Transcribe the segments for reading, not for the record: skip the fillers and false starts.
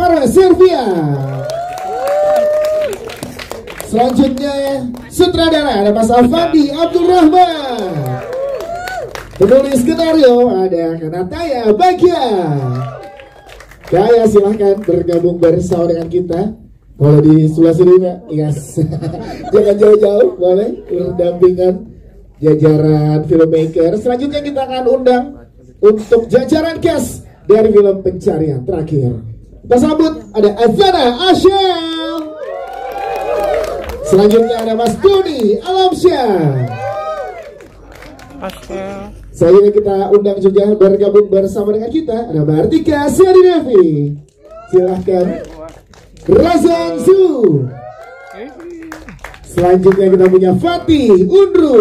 Parwes Silvia. Selanjutnya sutradara ada Mas Afandi Abdul Rahman. Penulis skenario ada Kanataya Bagya. Kaya silahkan bergabung bersama dengan kita. Kalau di sebelah sini Pak, yes. Jangan jauh-jauh, boleh berdampingan jajaran filmmaker. Selanjutnya kita akan undang untuk jajaran cast dari film Pencarian Terakhir. Kita sambut ada Azana Asyel. Selanjutnya ada Mas Doni Alamsyah. Selanjutnya kita undang juga bergabung bersama dengan kita ada Mbak Artika Siari Devi. Silahkan. Razan Zu. Selanjutnya kita punya Fatih Undru,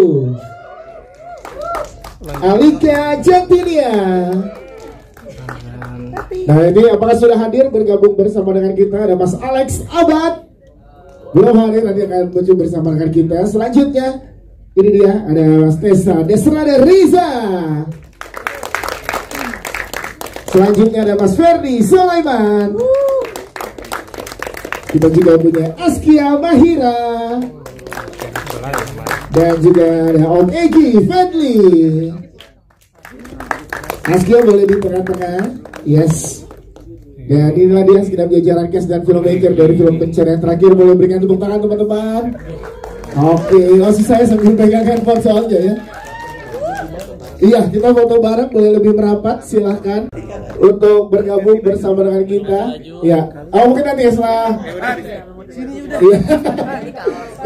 Alika Jantinia. Nah ini apakah sudah hadir bergabung bersama dengan kita? Ada Mas Alex Abad. Belum hadir, nanti akan muncul bersama dengan kita. Selanjutnya ini dia ada Mas Tessa Desrada Riza. Selanjutnya ada Mas Ferdi Sulaiman. Kita juga punya Askia Mahira. Dan juga ada Om Egi Fadli. Askia boleh di tengah-tengah. Yes. Dan inilah dia sekedar jajaran cast dan filmmaker dari film Pencarian Terakhir. Boleh berikan tepuk tangan teman-teman. Oke, masih saya sambil pegang handphone soalnya ya. Iya, kita foto bareng, boleh lebih merapat, silahkan untuk bergabung bersama dengan kita. Ya, mungkin nanti ya setelah. Iya.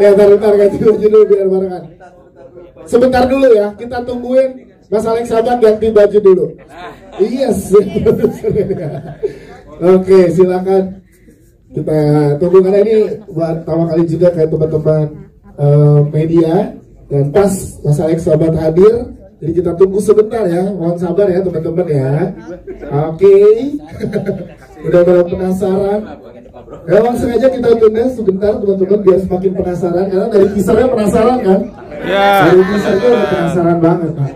Ya, ntar ganti baju dulu biar barengan. Sebentar dulu ya, kita tungguin Mas Alex Sabat ganti baju dulu. Yes. Oke, silakan. Kita tunggu karena ini buat pertama kali juga kayak teman-teman media, dan pas Mas Alex Sabat hadir. Jadi kita tunggu sebentar ya, mohon sabar ya teman-teman ya. Oke. Udah pada penasaran? Memang sengaja kita tunda sebentar teman-teman biar semakin penasaran, karena dari teasernya penasaran kan? Iya. Dari teasernya udah penasaran banget Pak.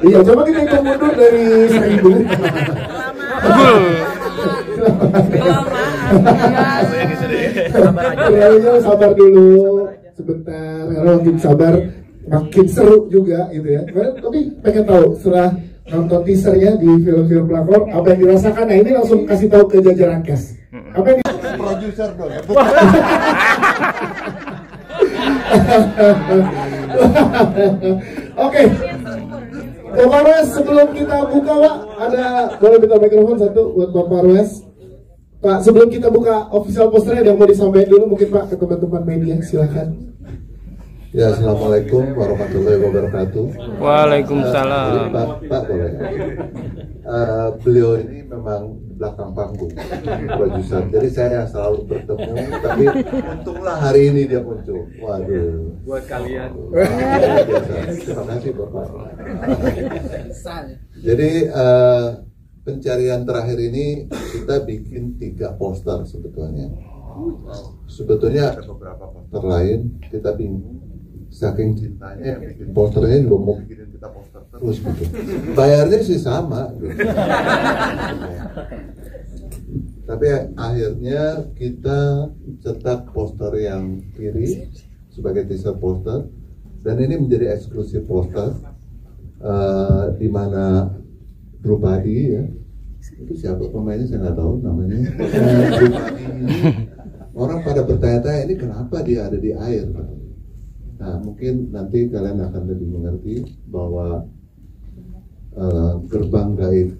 Iya, coba kita hitung mundur dari 1000. Sabar dulu sebentar, kalau makin sabar makin seru juga gitu ya. Tapi pengen tahu setelah nonton teasernya di film-film pelakor apa yang dirasakan. Nah ini langsung kasih tahu ke jajaran cast. Apa yang produser dong. Oke. Pak Parwes, sebelum kita buka Pak, ada boleh minta mikrofon satu buat Pak Parwes. Pak, sebelum kita buka official posternya ada yang mau disampaikan dulu mungkin Pak ke teman-teman media, silakan. Ya, assalamualaikum warahmatullahi wabarakatuh. Waalaikumsalam. Pak boleh. Beliau ini memang belakang panggung produser, jadi saya yang selalu bertemu. Tapi untunglah hari ini dia muncul. Waduh. Buat kalian. Terima kasih Bapak. Jadi pencarian terakhir ini kita bikin 3 poster sebetulnya. Sebetulnya ada beberapa poster lain, kita bingung. Saking cintanya yang bikin posternya juga mau bikinin kita poster terus gitu. Bayarnya sih sama gitu. Tapi akhirnya kita cetak poster yang kiri sebagai teaser poster, dan ini menjadi eksklusif poster di mana Drupadi ya, itu siapa pemainnya saya nggak tahu namanya. Orang pada bertanya-tanya ini kenapa dia ada di air. Nah, mungkin nanti kalian akan lebih mengerti bahwa gerbang gaib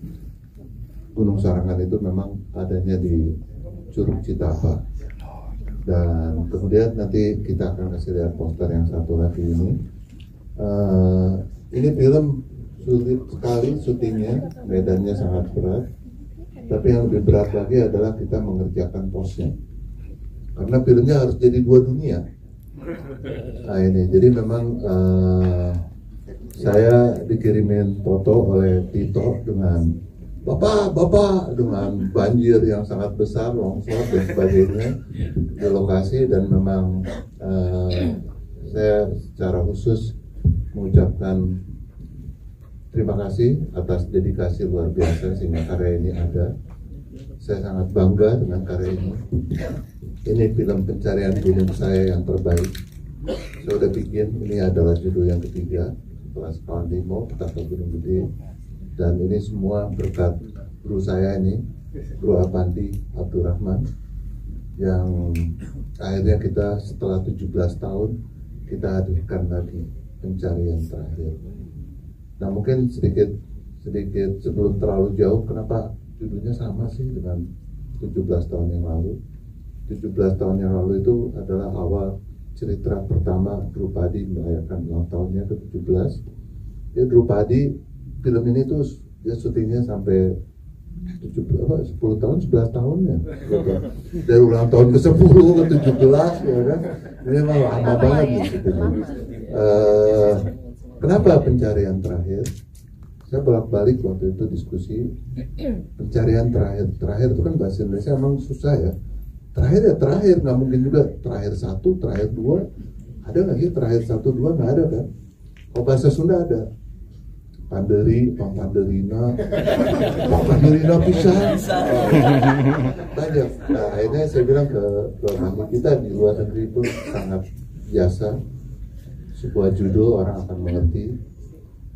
Gunung Sarangan itu memang adanya di Curug Citapa. Dan kemudian nanti kita akan kasih lihat poster yang satu lagi ini. Ini film sulit sekali syutingnya, medannya sangat berat. Tapi yang lebih berat lagi adalah kita mengerjakan posnya. Karena filmnya harus jadi 2 dunia. Nah ini, jadi memang saya dikirimin foto oleh Tito dengan Bapak dengan banjir yang sangat besar, longsor dan sebagainya di lokasi, dan memang saya secara khusus mengucapkan terima kasih atas dedikasi luar biasa sehingga karya ini ada. Saya sangat bangga dengan karya ini. Ini film pencarian gunung saya yang terbaik. Saya udah bikin, ini adalah judul yang ketiga setelah Sekawan Limo, Petaka Gunung Gede. Dan ini semua berkat guru saya ini, Guru Apandi Abdurrahman, yang akhirnya kita setelah 17 tahun kita hadirkan lagi pencarian terakhir. Nah, mungkin sedikit sebelum terlalu jauh, kenapa judulnya sama sih dengan 17 tahun yang lalu? 17 tahun yang lalu itu adalah awal cerita pertama Drupadi merayakan ulang tahunnya ke-17. Ya, Drupadi film ini tuh dia syutingnya sampai 10 tahun, 11 tahun ya. Dari ulang tahun ke-10 ke 17 ya kan. Ini memang lama banget gitu. Kenapa pencarian terakhir? Saya bolak-balik waktu itu diskusi pencarian terakhir itu kan bahasa Indonesia emang susah ya. Terakhir ya terakhir, nggak mungkin juga terakhir 1, terakhir 2. Ada nggak sih terakhir 1, 2? Nggak ada kan? Kalau bahasa Sunda ada Panderi, Panderina bisa banyak. Nah, akhirnya saya bilang ke mami kita di luar negeri pun sangat biasa. Sebuah judul orang akan mengerti,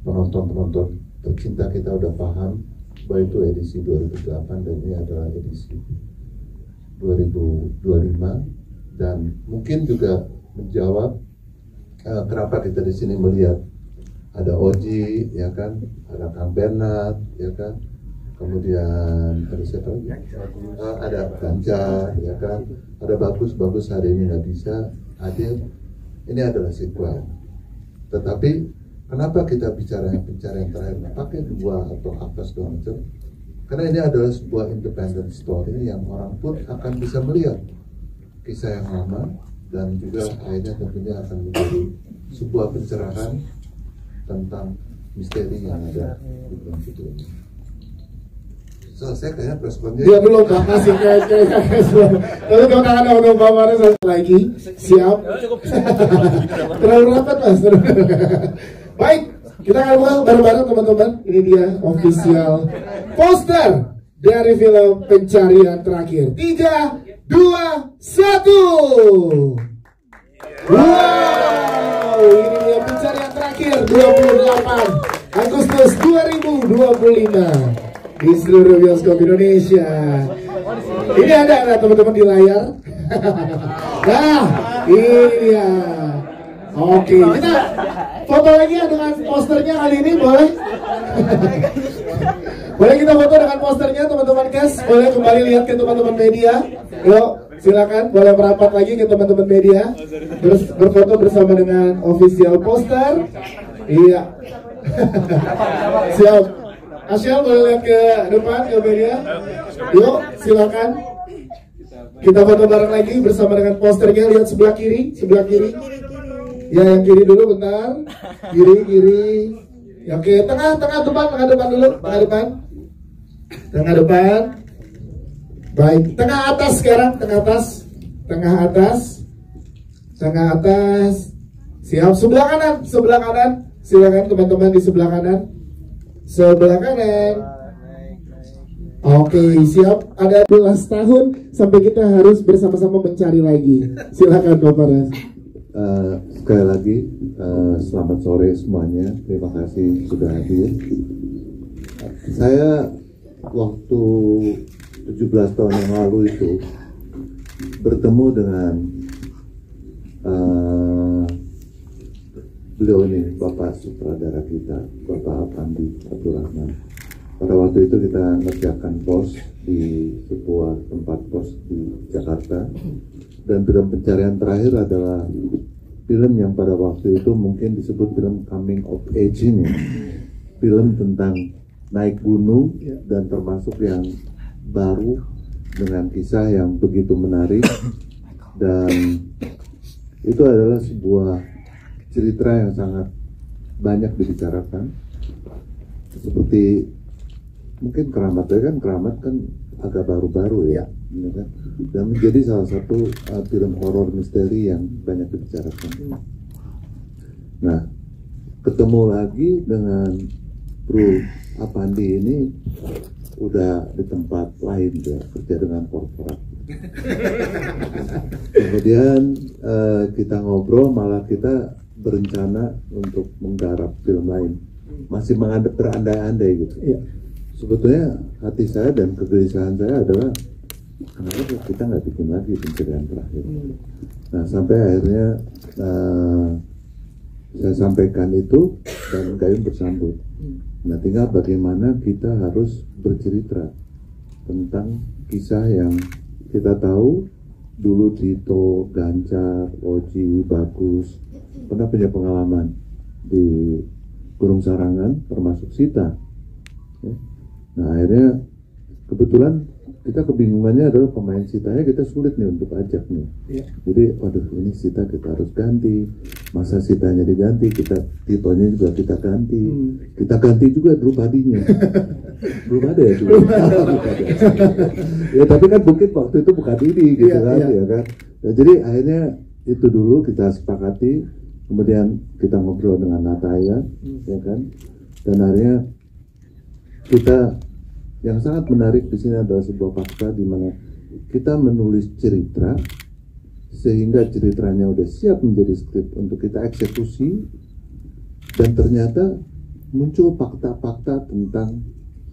penonton tercinta kita udah paham bahwa itu edisi 2008 dan ini adalah edisi 2025, dan mungkin juga menjawab kenapa kita di sini melihat ada Oji, ya kan, ada Kang Bernard, ya kan, kemudian ada siapa lagi? Ada Ganjar, ya kan, ada bagus hari ini nggak bisa hadir. Ini adalah sequel. Tetapi kenapa kita bicara pencarian terakhir pakai 2 atau apa segala macam? Karena ini adalah sebuah independent story yang orang pun akan bisa melihat kisah yang lama, dan juga akhirnya tentunya akan menjadi sebuah pencerahan tentang misteri yang ada di dalam video ini. Selesai kayaknya responnya. Dia belum kasih kayak. Lalu kau tangan untuk Pak Maris lagi. Siap. Terlalu rapat Mas. Baik, kita akan buka bareng-bareng teman-teman. Ini dia official poster dari film Pencarian Terakhir. 3, 2, 1. Wow, ini dia Pencarian Terakhir 28 Agustus 2025 di seluruh bioskop Indonesia. Ini ada teman-teman di layar. Nah, ini dia. Oke, kita foto lagi ya dengan posternya kali ini, boleh? Boleh kita foto dengan posternya teman-teman Kes. Boleh kembali lihat ke teman-teman media. Yuk, silakan boleh merapat lagi ke teman-teman media. Terus berfoto bersama dengan official poster. Iya. Siap. Asyal boleh lihat ke depan ke media. Yuk, silakan. Kita foto bareng lagi bersama dengan posternya. Lihat sebelah kiri. Ya, yang kiri dulu bentar. Kiri. Ya, oke, tengah depan dulu. Tengah depan. Baik, tengah atas sekarang, tengah atas. Siap, sebelah kanan. Silakan teman-teman di sebelah kanan. Oke, siap. Ada 12 tahun sampai kita harus bersama-sama mencari lagi. Silakan Bapak Ras. Sekali lagi selamat sore semuanya. Terima kasih sudah hadir. Saya waktu 17 tahun yang lalu itu bertemu dengan beliau ini, Bapak sutradara kita, Bapak Apandi Abdurrahman. Pada waktu itu kita ngerjakan pos di sebuah tempat pos di Jakarta, dan film Pencarian Terakhir adalah film yang pada waktu itu mungkin disebut film coming of age ini, film tentang naik gunung, dan termasuk yang baru dengan kisah yang begitu menarik, dan itu adalah sebuah cerita yang sangat banyak dibicarakan. Seperti mungkin Keramat kan agak baru-baru ya, kan? Dan menjadi salah satu film horor misteri yang banyak dibicarakan. Nah, ketemu lagi dengan Bro Apandi ini udah di tempat lain ya, kerja dengan korporat. Kemudian kita ngobrol, malah kita berencana untuk menggarap film lain, masih berandai-andai gitu. Iya. Sebetulnya hati saya dan kegelisahan saya adalah kenapa kita nggak bikin lagi Pencarian Terakhir. Nah sampai akhirnya saya sampaikan itu dan Gayung bersambut. Nah tinggal bagaimana kita harus bercerita tentang kisah yang kita tahu dulu Tito, Gancar, Oji, Bagus pernah punya pengalaman di Gunung Sarangan termasuk Sita. Ya. Nah akhirnya kebetulan kita kebingungannya adalah pemain Sitanya kita sulit nih untuk ajak nih. Yeah. Jadi waduh ini Sita kita harus ganti, masa Sitanya diganti, kita Titonya juga kita ganti, kita ganti juga Drupadinya. Belum ada ya dulu. Ya tapi kan mungkin waktu itu bukan ini gitu kan, ya kan. Nah, jadi akhirnya itu dulu kita sepakati, kemudian kita ngobrol dengan Nataya, ya kan, dan akhirnya kita yang sangat menarik di sini adalah sebuah fakta di mana kita menulis cerita sehingga ceritanya udah siap menjadi skrip untuk kita eksekusi, dan ternyata muncul fakta-fakta tentang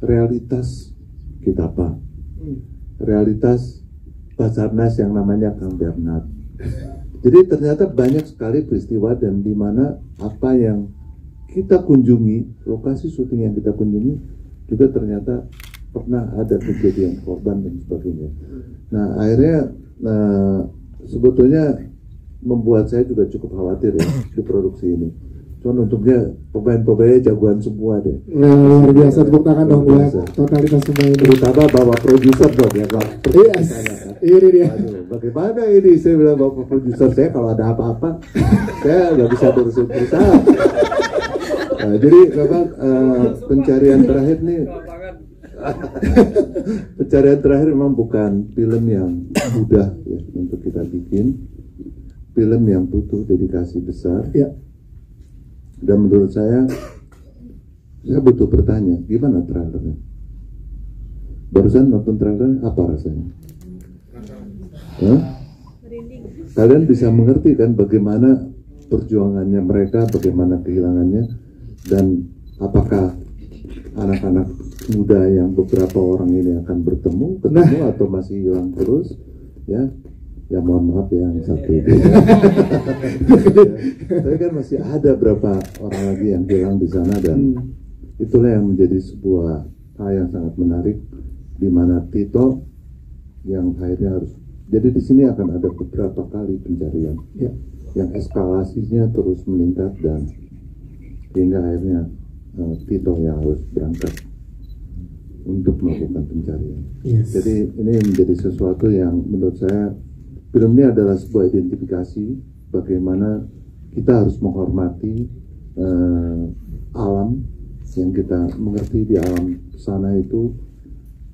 realitas kita apa, realitas Basarnas yang namanya Kang Bernard. Jadi ternyata banyak sekali peristiwa dan di mana apa yang kita kunjungi, lokasi syuting yang kita kunjungi juga ternyata pernah ada kejadian korban dan sebagainya. Nah akhirnya sebetulnya membuat saya juga cukup khawatir ya di produksi ini. Cuman untungnya pemain-pemainnya jagoan semua deh. Nah luar biasa, tepuk tangan dong buat totalitas semua ini. Terutama bawa produser dong ya Pak. Yes, ini dia. Aduh, bagaimana ini saya bilang bawa produser saya kalau ada apa-apa saya nggak bisa terusin perusahaan. Nah, jadi memang Pencarian Terakhir nih. Pencarian Terakhir memang bukan film yang mudah ya untuk kita bikin, film yang butuh dedikasi besar ya. Dan menurut saya butuh bertanya, gimana trailernya? Barusan nonton trailer, apa rasanya? Kalian bisa mengerti kan bagaimana perjuangannya mereka, bagaimana kehilangannya, dan apakah anak-anak muda yang beberapa orang ini akan ketemu atau masih hilang terus ya mohon maaf ya yang satu itu ya. Tapi kan masih ada berapa orang lagi yang hilang di sana, dan itulah yang menjadi sebuah hal yang sangat menarik di mana Tito yang akhirnya harus, jadi di sini akan ada beberapa kali pencarian yang eskalasinya terus meningkat dan hingga akhirnya Tito yang harus berangkat untuk melakukan pencarian. Jadi ini menjadi sesuatu yang menurut saya film ini adalah sebuah identifikasi bagaimana kita harus menghormati alam yang kita mengerti. Di alam sana itu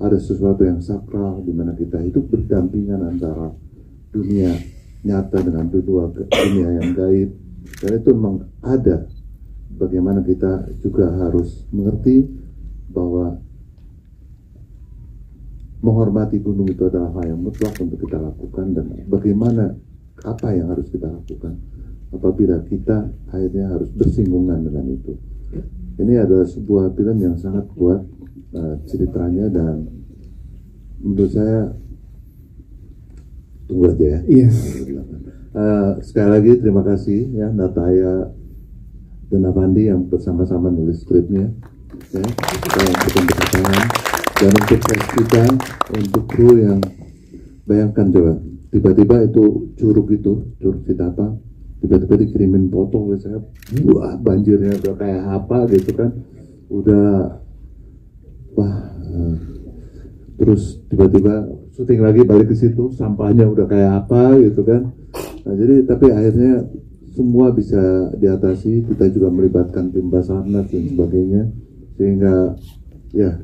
ada sesuatu yang sakral di mana kita hidup berdampingan antara dunia nyata dengan dunia yang gaib, dan itu memang ada. Bagaimana kita juga harus mengerti bahwa menghormati gunung itu adalah hal yang mutlak untuk kita lakukan, dan bagaimana apa yang harus kita lakukan apabila kita akhirnya harus bersinggungan dengan itu. Ini adalah sebuah film yang sangat kuat ceritanya, dan menurut saya tunggu aja ya. Sekali lagi terima kasih ya Nataya dan Avandi yang bersama-sama nulis skripnya ya, kita tepuk tangan. Dan untuk kita, untuk kru yang bayangkan coba tiba-tiba itu curug Citapa tiba-tiba dikirimin foto oleh saya, wah banjirnya udah kayak apa gitu kan, udah wah terus tiba-tiba syuting lagi balik ke situ sampahnya udah kayak apa gitu kan. Nah jadi tapi akhirnya semua bisa diatasi, kita juga melibatkan tim Basarnas dan sebagainya, sehingga ya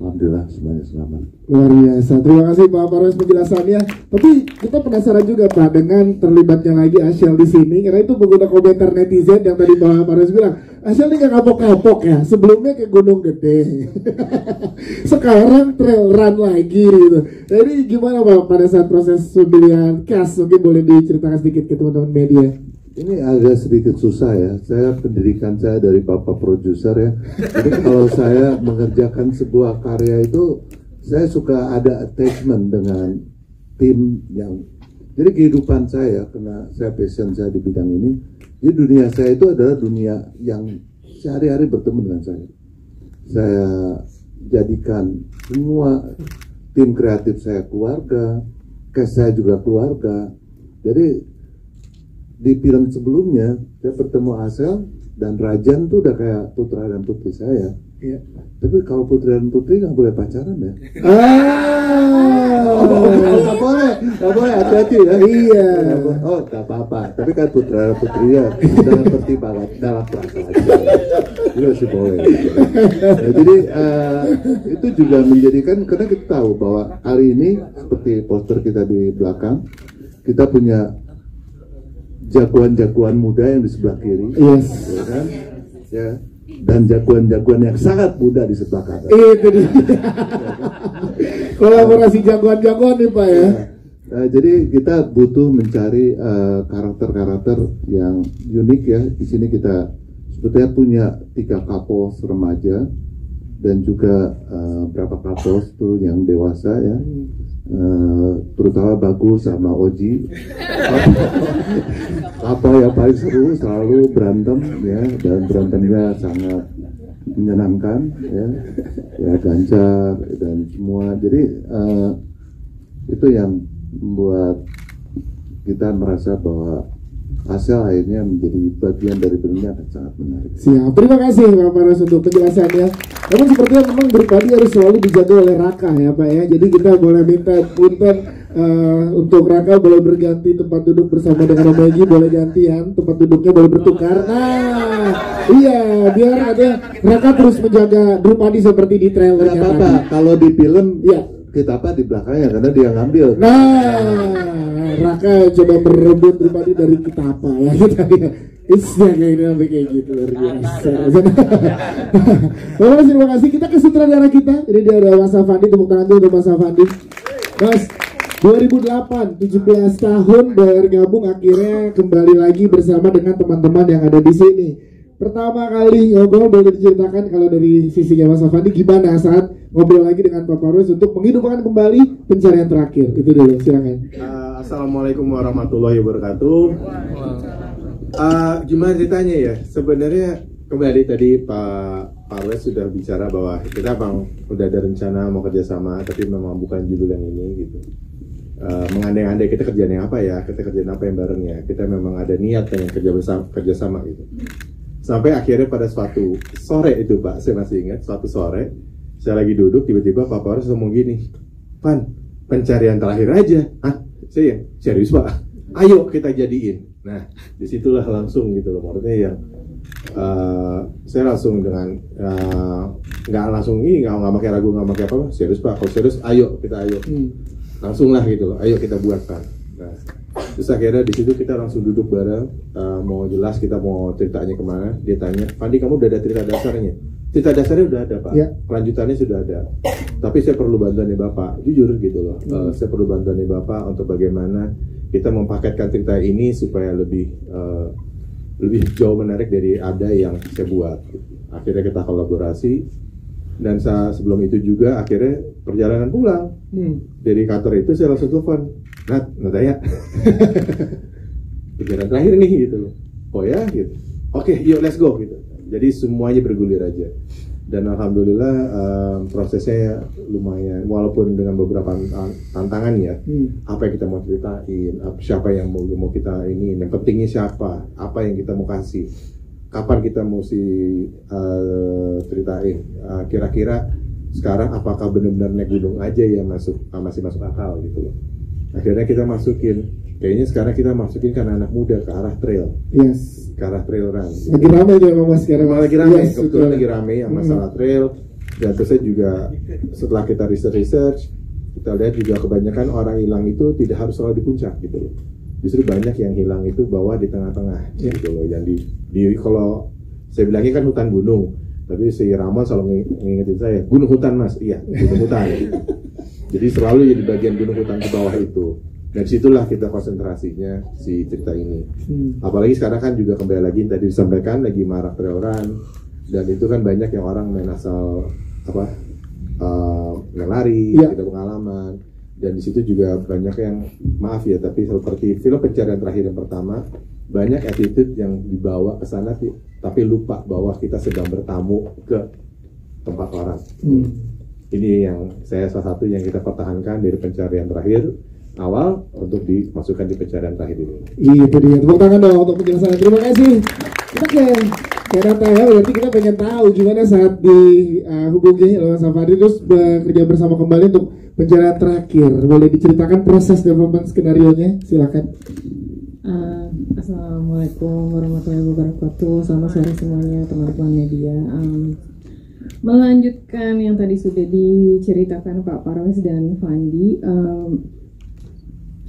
Alhamdulillah semuanya selamat. Luar biasa. Terima kasih Pak Parwes penjelasannya. Tapi kita penasaran juga Pak dengan terlibatnya lagi Asyel di sini, karena itu pengguna komentar netizen yang tadi Pak Parwes bilang, Asyel ini nggak kapok-kapok ya. Sebelumnya ke Gunung Gede, sekarang trail run lagi gitu. Jadi gimana Pak pada saat proses pembelian kas? Mungkin boleh diceritakan sedikit ke teman-teman media. Ini agak sedikit susah ya. Saya pendidikan saya dari bapak produser ya. Jadi kalau saya mengerjakan sebuah karya itu, saya suka ada attachment dengan tim yang. Jadi kehidupan saya, karena saya passion saya di bidang ini. Jadi dunia saya itu adalah dunia yang sehari-hari bertemu dengan saya. Saya jadikan semua tim kreatif saya keluarga, cast saya juga keluarga. Jadi di film sebelumnya saya bertemu Asyel dan Rajan tuh udah kayak putra dan putri saya. Iya. Tapi kalau putra dan putri nggak boleh pacaran ya. Nggak boleh, hati-hati ya. Iya. Oh, nggak apa-apa. Tapi kan putra dan putri ya dalam pertimbangan, dalam perasaan aja. Itu masih boleh. Nah, jadi itu juga menjadikan, karena kita tahu bahwa hari ini seperti poster kita di belakang, kita punya jagoan-jagoan muda yang di sebelah kiri, yes, ya kan? Ya, dan jagoan-jagoan yang sangat muda di sebelah kanan. Itu dia. Kolaborasi jagoan-jagoan nih Pak ya. Jadi kita butuh mencari karakter-karakter yang unik ya. Di sini kita sebetulnya punya 3 couples remaja dan juga berapa couples tuh yang dewasa ya. Terutama Bagus sama Oji. Apa yang paling seru selalu berantem ya, dan berantemnya sangat menyenangkan ya Ganjar dan semua. Jadi itu yang membuat kita merasa bahwa Asyel akhirnya menjadi bagian dari filmnya akan sangat menarik. Siap, terima kasih Pak Parwes untuk penjelasannya. Namun sepertinya memang Drupadi harus selalu dijaga oleh Raka ya Pak ya. Jadi kita boleh minta punten untuk Raka boleh berganti tempat duduk bersama dengan Om Egy, boleh gantian tempat duduknya, boleh bertukar. Nah, iya, biar ada Raka terus menjaga Drupadi seperti di trailernya. Gak apa-apa, kalau di film ya kita apa di belakangnya karena dia ngambil. Nah, Raka coba merebut Drupadi dari kita apa ya kita ya. Isnya kayak ini sampai kayak gitu luar biasa. Bapak terima kasih. Kita ke sutradara kita. Jadi dia ada Mas Afandi, tepuk tangan dulu untuk Mas Afandi. Mas, 2008, 17 tahun bergabung, akhirnya kembali lagi bersama dengan teman-teman yang ada di sini. Pertama kali ngobrol, boleh diceritakan kalau dari sisinya Mas Afandi gimana saat ngobrol lagi dengan Pak Parwes untuk menghidupkan kembali Pencarian Terakhir? Itu dulu, silakan. Assalamualaikum warahmatullahi wabarakatuh. Gimana ceritanya ya? Sebenarnya kembali tadi Pak Parwes sudah bicara bahwa kita bang udah ada rencana mau kerjasama, tapi memang bukan judul yang ini gitu. Mengandai-andai kita kerjaan yang apa ya? Kita kerjaan apa yang bareng ya? Kita memang ada niat pengen kerjasama gitu. Sampai akhirnya pada suatu sore itu Pak, saya masih ingat suatu sore saya lagi duduk, tiba-tiba Pak Parwes ngomong gini, Pan, Pencarian Terakhir aja. Hah? Saya serius Pak, ayo kita jadiin. Nah disitulah langsung gitu loh, maksudnya yang saya langsung dengan nggak langsung ini nggak pakai ragu, nggak pakai apa, serius Pak, kalau serius ayo kita ayo langsung lah gitu loh, ayo kita buat Pak. Nah terus akhirnya di situ kita langsung duduk bareng, mau jelas kita mau ceritanya kemana. Dia tanya, Pandi kamu udah ada cerita dasarnya? Cerita dasarnya udah ada Pak, ya. Kelanjutannya sudah ada. Tapi saya perlu bantuannya Bapak, jujur gitu loh. Saya perlu bantuannya Bapak untuk bagaimana kita mempaketkan cerita ini supaya lebih jauh menarik dari ada yang saya buat. Akhirnya kita kolaborasi. Dan sebelum itu juga akhirnya perjalanan pulang dari kantor itu saya langsung telepon, Nat ya perjalanan terakhir nih gitu loh. Oh ya gitu, oke yuk let's go gitu. Jadi semuanya bergulir aja. Dan alhamdulillah prosesnya lumayan, walaupun dengan beberapa tantangan ya. Apa yang kita mau ceritain, siapa yang mau kita ini, yang pentingnya siapa, apa yang kita mau kasih, kapan kita mesti ceritain, kira-kira sekarang apakah benar-benar naik gunung aja yang masih masuk akal gitu loh. Akhirnya kita masukin, kayaknya sekarang kita masukin karena anak muda ke arah trail, yes, ke arah trail run. Lagi ramai tuh emang Mas sekarang. Lagi ramai, yes, kebetulan lagi ramai yang masalah trail. Dan terus juga setelah kita research, kita lihat juga kebanyakan orang hilang itu tidak harus selalu di puncak gitu loh. Justru banyak yang hilang itu bawah di tengah-tengah gitu loh. Yang di kalau saya bilangnya kan hutan gunung, tapi si Ramon selalu ngingetin saya, gunung hutan mas, iya gunung hutan. Jadi selalu jadi bagian gunung hutan ke bawah itu. Dan situlah kita konsentrasinya si cerita ini. Apalagi sekarang kan juga kembali lagi tadi disampaikan lagi marak trail run, dan itu kan banyak yang orang main asal lari, tidak pengalaman. Dan di situ juga banyak yang maaf ya, tapi seperti film Pencarian Terakhir yang pertama, banyak attitude yang dibawa ke sana tapi lupa bahwa kita sedang bertamu ke tempat orang. Ini yang saya salah satu yang kita pertahankan dari Pencarian Terakhir awal untuk dimasukkan di Pencarian Terakhir ini. Itu dia, tepuk tangan dong untuk penjelasan. Terima kasih. Kita kayak data ya, berarti kita pengen tahu gimana saat dihubungi oleh Mas Fadli terus bekerja bersama kembali untuk Pencarian Terakhir. Boleh diceritakan proses development skenario-nya? Silakan. Assalamualaikum warahmatullahi wabarakatuh. Selamat sore semuanya teman-teman media. Melanjutkan yang tadi sudah diceritakan Pak Parwes dan Fandi,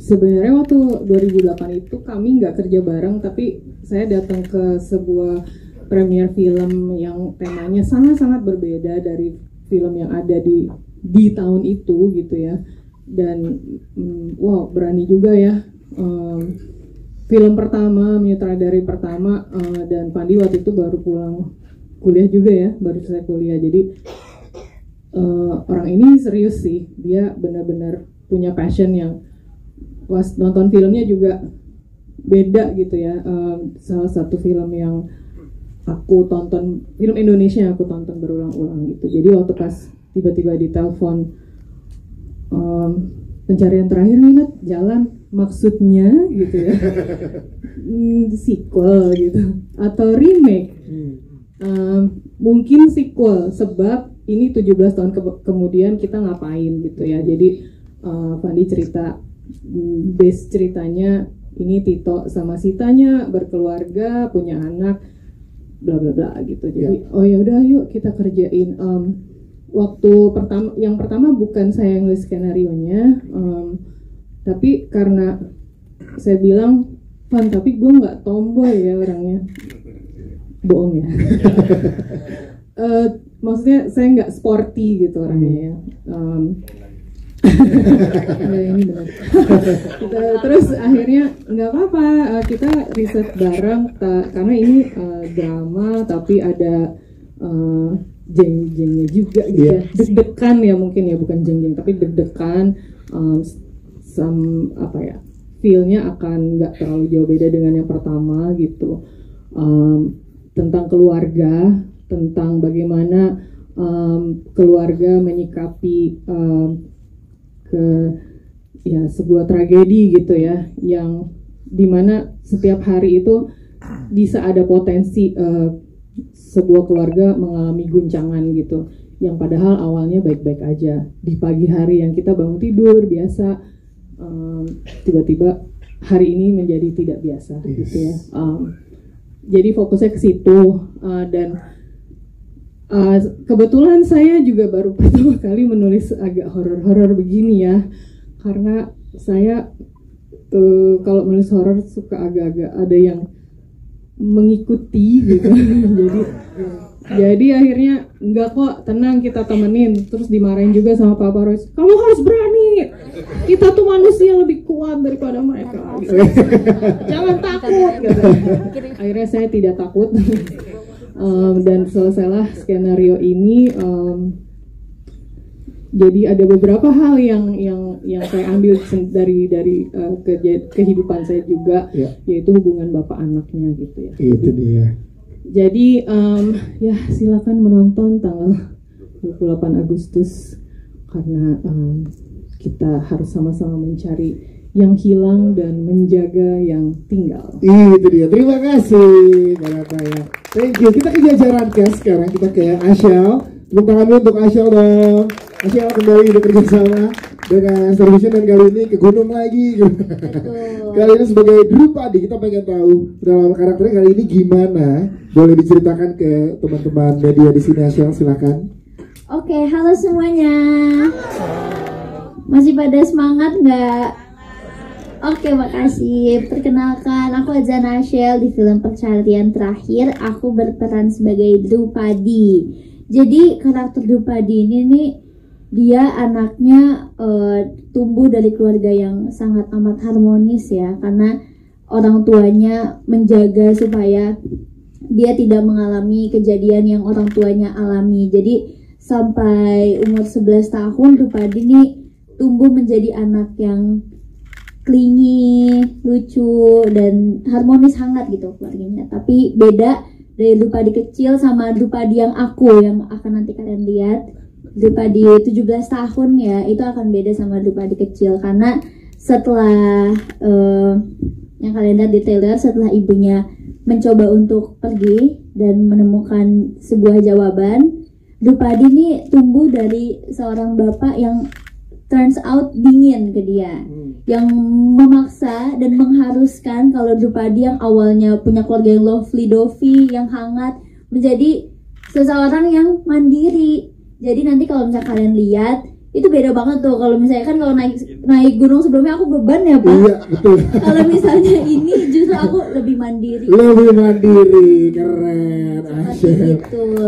sebenarnya waktu 2008 itu kami nggak kerja bareng, tapi saya datang ke sebuah premier film yang temanya sangat-sangat berbeda dari film yang ada di tahun itu gitu ya. Dan wow, berani juga ya. Film pertama, menyutradari pertama, dan Fandi waktu itu baru pulang kuliah juga ya, baru selesai kuliah. Jadi orang ini serius sih, dia benar-benar punya passion yang pas nonton filmnya juga beda gitu ya. Salah satu film yang aku tonton, film Indonesia yang aku tonton berulang-ulang gitu. Jadi waktu pas tiba-tiba ditelepon Pencarian Terakhir, ingat jalan maksudnya gitu ya. Sequel gitu atau remake. Mungkin sequel sebab ini 17 tahun kemudian kita ngapain gitu ya. Jadi Fandi cerita base ceritanya ini Tito sama Sitanya berkeluarga, punya anak, bla bla bla gitu. Jadi oh ya udah yuk kita kerjain. Waktu yang pertama bukan saya yang nulis skenarionya, tapi karena saya bilang, Van, tapi gue nggak tomboy ya orangnya, bohong ya. Maksudnya saya nggak sporty gitu orangnya ya. Ini benar. Terus akhirnya nggak apa-apa, kita riset bareng karena ini drama tapi ada jeng-jengnya juga gitu ya. Deg-degan ya mungkin ya, bukan jeng-jeng tapi deg-degan. Feel-nya akan nggak terlalu jauh beda dengan yang pertama gitu. Tentang keluarga, tentang bagaimana keluarga menyikapi sebuah tragedi gitu ya, yang dimana setiap hari itu bisa ada potensi sebuah keluarga mengalami guncangan gitu, yang padahal awalnya baik-baik aja. Di pagi hari yang kita bangun tidur biasa, tiba-tiba hari ini menjadi tidak biasa gitu ya. Jadi fokusnya ke situ, dan kebetulan saya juga baru pertama kali menulis agak horor-horor begini ya, karena saya kalau menulis horor suka agak-agak ada yang mengikuti gitu. jadi akhirnya enggak kok, tenang kita temenin. Terus dimarahin juga sama Pak Parwes, kamu harus berani, kita tuh manusia lebih kuat daripada mereka gitu. Jangan takut gitu. Akhirnya saya tidak takut. Dan selesailah skenario ini. Jadi ada beberapa hal yang saya ambil dari kehidupan saya juga, yaitu hubungan bapak anaknya gitu ya. Itu dia. Jadi ya silakan menonton tanggal 28 Agustus karena kita harus sama-sama mencari yang hilang dan menjaga yang tinggal. Itu dia. Terima kasih Barataya. Thank you. Kita ke jajaran kes sekarang, kita ke Asyal. Tepuk tangan dulu untuk Asyal dong. Asyal kembali bekerja sama dengan Starvision dan kali ini ke gunung lagi. Kali ini sebagai Drupadi, kita pengen tahu dalam karakternya kali ini gimana. Boleh diceritakan ke teman-teman media di sini, Asyal, silakan. Oke, halo semuanya. Masih pada semangat nggak? Oke, makasih. Perkenalkan, aku Azana Ashel. Di film Pencarian Terakhir, aku berperan sebagai Drupadi. Jadi karakter Drupadi ini nih, dia anaknya tumbuh dari keluarga yang sangat amat harmonis ya, karena orang tuanya menjaga supaya dia tidak mengalami kejadian yang orang tuanya alami. Jadi sampai umur 11 tahun Drupadi nih tumbuh menjadi anak yang clingy, lucu, dan harmonis hangat gitu keluarganya. Tapi beda dari Drupadi kecil sama Drupadi yang akan nanti kalian lihat. Drupadi 17 tahun ya, itu akan beda sama Drupadi kecil, karena setelah yang kalian lihat di trailer, setelah ibunya mencoba untuk pergi dan menemukan sebuah jawaban, Drupadi ini tumbuh dari seorang bapak yang turns out dingin ke dia, yang memaksa dan mengharuskan kalau Drupadi yang awalnya punya keluarga yang lovely dovey, yang hangat, menjadi seseorang yang mandiri. Jadi nanti kalau misalnya kalian lihat, itu beda banget tuh. Kalau misalnya kan kalau naik gunung sebelumnya aku beban ya Pak. Iya betul. Kalau misalnya ini justru aku lebih mandiri. Lebih mandiri, keren. Ashel.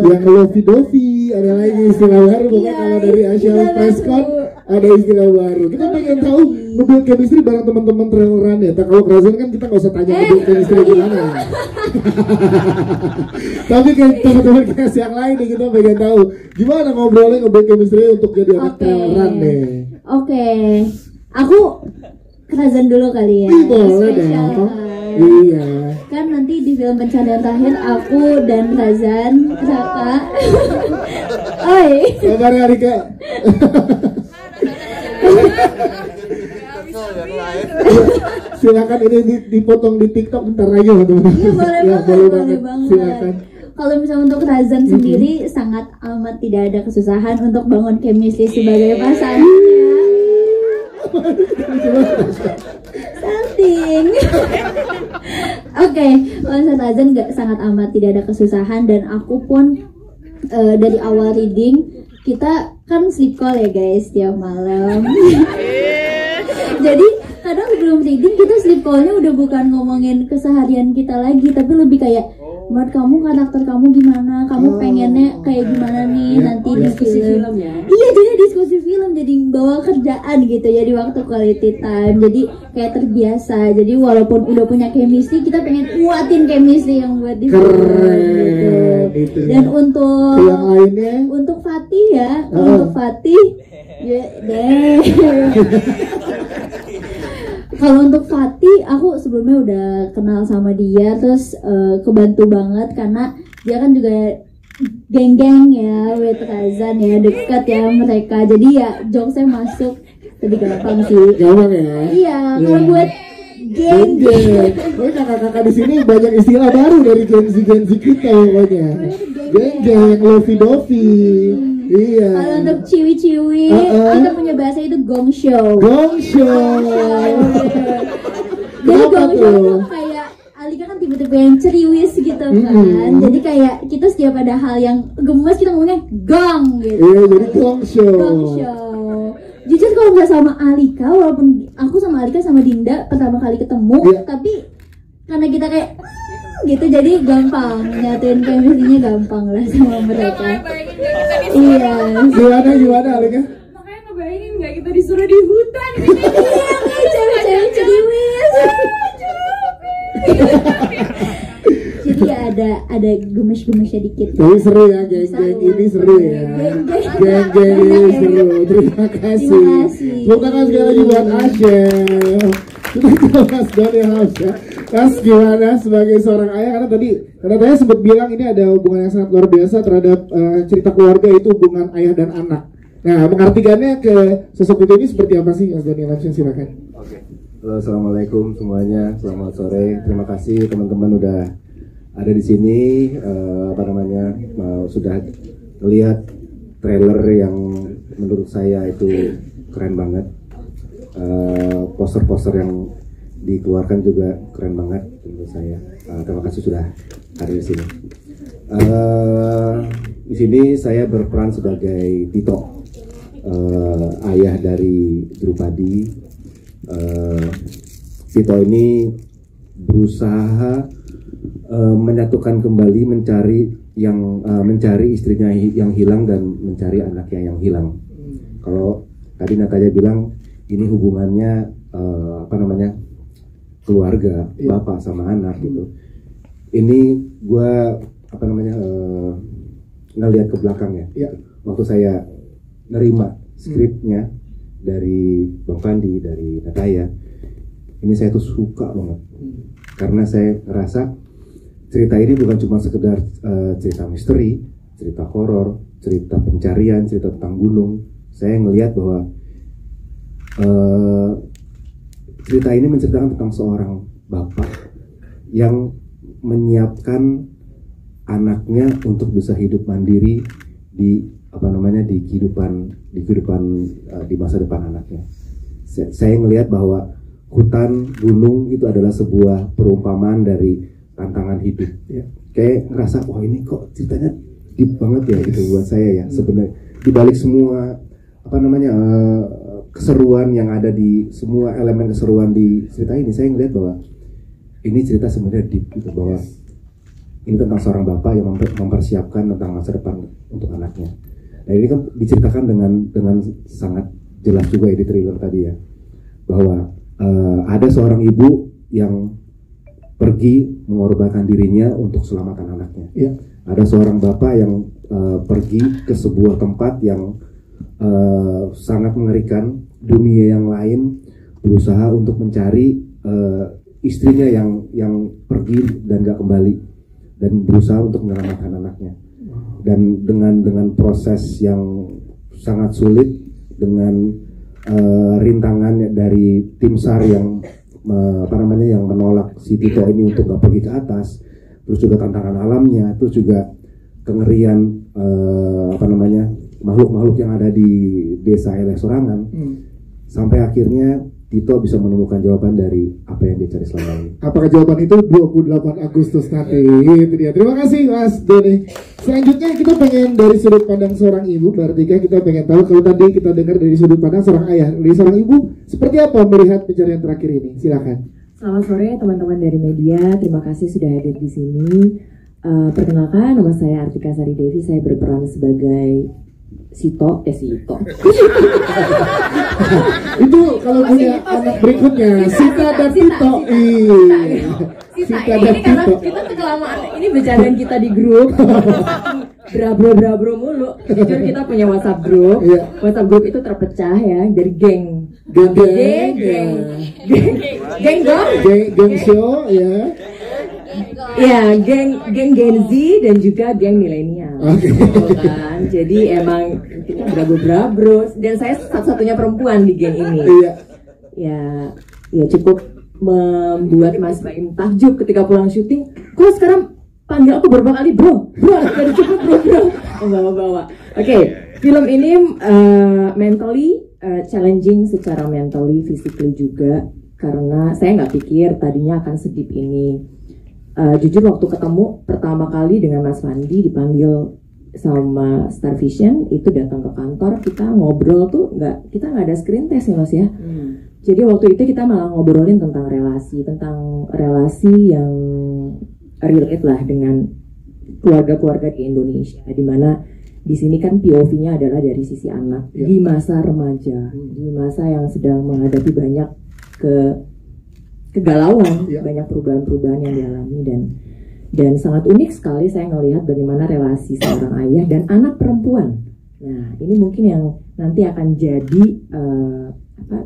Yang lovey dovey, ada lagi istilah baru. Pokoknya kalau dari Ashel Prescott ada istilah baru. Kita pengen tahu ngebuild chemistry bareng teman-teman traileran ya. Kalau Krazan kan kita nggak usah tanya ngebuild chemistry gimana. Tapi kan teman-teman cast yang lain nih, kita pengen tahu gimana ngobrolnya ngebuild chemistry untuk jadi anak traileran deh. Oke, aku Krazan dulu kali ya. Boleh dong. Iya. Kan nanti di film Pencarian Terakhir aku dan Krazan, Raka. Oi. Kabarnya Rika. Silakan ini dipotong di TikTok bentar aja teman-teman. Iya boleh banget. Silakan. Kalau misalnya untuk Razan sendiri sangat amat tidak ada kesusahan untuk bangun chemistry sebagai pasangannya. Salting. Oke, kalau Razan sangat amat tidak ada kesusahan, dan aku pun dari awal reading kita kan sleep call ya guys tiap malam. Jadi kadang sebelum reading kita sleep callnya udah bukan ngomongin keseharian kita lagi, tapi lebih kayak menurut kamu karakter kamu gimana, kamu pengennya kayak gimana nih nanti di film ya. Iya, jadi diskusi film, jadi bawa kerjaan gitu ya di waktu quality time, jadi kayak terbiasa. Jadi walaupun udah punya chemistry, kita pengen kuatin chemistry yang buat di film gitu. Dan untuk yang lainnya, untuk Fatih ya, untuk Fatih ya deh. Kalau untuk Fatih, aku sebelumnya udah kenal sama dia, terus kebantu banget karena dia kan juga geng-geng ya, with Razan ya, dekat ya mereka. Jadi ya jokesnya masuk lebih gampang sih. Gampang ya? Iya, kalau buat geng. Oh, kakak-kakak di sini banyak istilah baru dari Gen Z kita pokoknya. Geng-geng, lovey-dovey. Iya. Kalau untuk ciwi-ciwi, kita punya bahasa itu gong show. Gong show. Jadi gong show itu kayak Alika kan tipe-tipe yang ceriwis gitu kan. Jadi kayak kita setiap ada hal yang gemes kita ngomongnya gong gitu. Iya, jadi gong show. Gong show. Jujur kalau nggak sama Alika, walaupun aku sama Alika sama Dinda pertama kali ketemu, tapi karena kita kayak gitu jadi gampang nyatuin chemistry-nya, gampang lah sama mereka. Iya. Gimana Alika? Makanya ngebayangin nggak kita disuruh di hutan. Iya, kayak cewek-cewek ceriwis. Jadi ya ada gemes-gemesnya dikit. Tapi seru ya, geng-geng ini seru ya. Geng-geng ini seru. Terima kasih. Tepuk tangan sekali lagi buat Ashel. Kita ke Mas Doni Hamzah. Mas, gimana sebagai seorang ayah? Karena tadi saya sempat bilang ini ada hubungan yang sangat luar biasa terhadap cerita keluarga, itu hubungan ayah dan anak. Nah, mengartikannya ke sosok itu ini seperti apa sih, Mas Doni Hamzah? Silakan. Oke. Halo, assalamualaikum semuanya. Selamat sore. Terima kasih teman-teman udah ada di sini. Sudah lihat trailer yang menurut saya itu keren banget. Poster-poster yang dikeluarkan juga keren banget menurut saya. Terima kasih sudah hadir di sini. Di sini saya berperan sebagai Tito, ayah dari Drupadi. Tito ini berusaha menyatukan kembali, mencari istrinya yang hilang dan mencari anaknya yang hilang. Kalau tadi Natalia bilang ini hubungannya keluarga, bapak sama anak gitu. Ini gue ngelihat ke belakang ya. Waktu saya nerima skripnya dari Bang Fandi, dari Natalia, ini saya tuh suka banget. Karena saya ngerasa cerita ini bukan cuma sekedar cerita misteri, cerita horor, cerita pencarian, cerita tentang gunung. Saya ngelihat bahwa cerita ini menceritakan tentang seorang bapak yang menyiapkan anaknya untuk bisa hidup mandiri di kehidupan di masa depan anaknya. Saya ngelihat bahwa hutan, gunung itu adalah sebuah perumpamaan dari tantangan hidup. Kayak ngerasa, wah ini kok ceritanya deep banget ya gitu buat saya ya. Sebenarnya dibalik semua keseruan yang ada di semua elemen keseruan di cerita ini, saya ngelihat bahwa ini cerita sebenarnya deep gitu, bahwa ini tentang seorang bapak yang mempersiapkan tentang masa depan untuk anaknya. Nah ini kan diceritakan dengan sangat jelas juga ya di trailer tadi ya, bahwa ada seorang ibu yang pergi mengorbankan dirinya untuk keselamatan anaknya. Ada seorang bapak yang pergi ke sebuah tempat yang sangat mengerikan, dunia yang lain, berusaha untuk mencari istrinya yang pergi dan gak kembali, dan berusaha untuk menyelamatkan anaknya. Dan dengan proses yang sangat sulit, dengan rintangan dari tim SAR yang yang menolak si Tito ini untuk gak pergi ke atas, terus juga tantangan alamnya, terus juga kengerian makhluk-makhluk yang ada di desa Eleh Sorangan, sampai akhirnya Tito bisa menemukan jawaban dari apa yang dia cari selama ini. Apakah jawaban itu 28 Agustus nanti? Itu dia. Terima kasih Mas Doni. Selanjutnya kita pengen dari sudut pandang seorang ibu, berarti kita pengen tahu, kalau tadi kita dengar dari sudut pandang seorang ayah, dari seorang ibu, seperti apa melihat pencarian terakhir ini? Silakan. Selamat sore teman-teman dari media, terima kasih sudah hadir di sini. Perkenalkan, nama saya Artika Sari Devi, saya berperan sebagai Sito. Itu kalau punya anak berikutnya, Sita dan Tito. Sita ini karena kita kelamaan, ini bercandaan kita di grup. Brabro mulu. Jujur kita punya WhatsApp grup. WhatsApp grup itu terpecah ya dari geng show ya. Ya, geng Gen Z dan juga geng milenial. Kan? Jadi emang kita brabro dan saya satu-satunya perempuan di geng ini. Ya cukup membuat Mas Baim takjub ketika pulang syuting. Kok sekarang panggil aku berapa kali bro? Dari cukup bro. Bawa. Oke, film ini mentally challenging secara mentally, physically juga, karena saya nggak pikir tadinya akan sedip ini. Jujur waktu ketemu pertama kali dengan Mas Fandi, dipanggil sama Star Vision, itu datang ke kantor, kita ngobrol tuh kita nggak ada screen test ya Mas ya. Jadi waktu itu kita malah ngobrolin tentang relasi yang relate lah dengan keluarga-keluarga di Indonesia, di mana di sini kan POV-nya adalah dari sisi anak di masa remaja, di masa yang sedang menghadapi banyak kegalauan, banyak perubahan-perubahan yang dialami, dan sangat unik sekali saya ngelihat bagaimana relasi seorang ayah dan anak perempuan. Nah, ini mungkin yang nanti akan jadi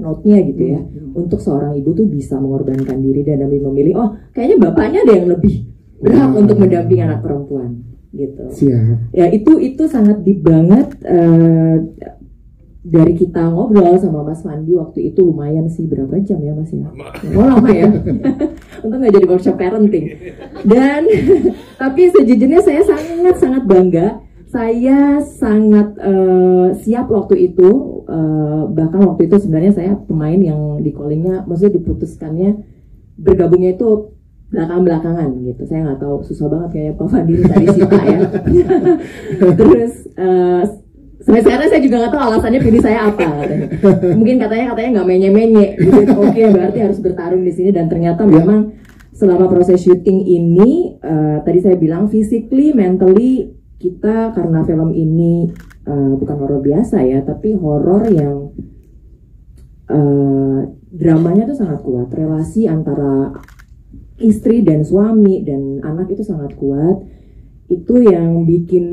note-nya gitu ya, untuk seorang ibu tuh bisa mengorbankan diri dan demi memilih, oh kayaknya bapaknya ada yang lebih berhak untuk mendampingi anak perempuan gitu. Ya itu sangat deep banget. Dari kita ngobrol sama Mas Fandi waktu itu lumayan sih, berapa jam ya Mas ya? Lama ya. Untung nggak jadi workshop parenting. Dan tapi sejujurnya saya sangat bangga. Saya sangat siap waktu itu. Bahkan waktu itu sebenarnya saya pemain yang di callingnya, maksudnya diputuskannya bergabungnya itu belakang-belakangan gitu. Saya nggak tahu, susah banget kayak Pak Fandi tadi Sita ya. Terus sampai sekarang saya juga nggak tahu alasannya pilih saya apa. Mungkin katanya nggak menye-menye. Gitu. Oke, berarti harus bertarung di sini, dan ternyata memang selama proses syuting ini tadi saya bilang physically, mentally kita, karena film ini bukan horor biasa ya, tapi horor yang dramanya tuh sangat kuat. Relasi antara istri dan suami dan anak itu sangat kuat. Itu yang bikin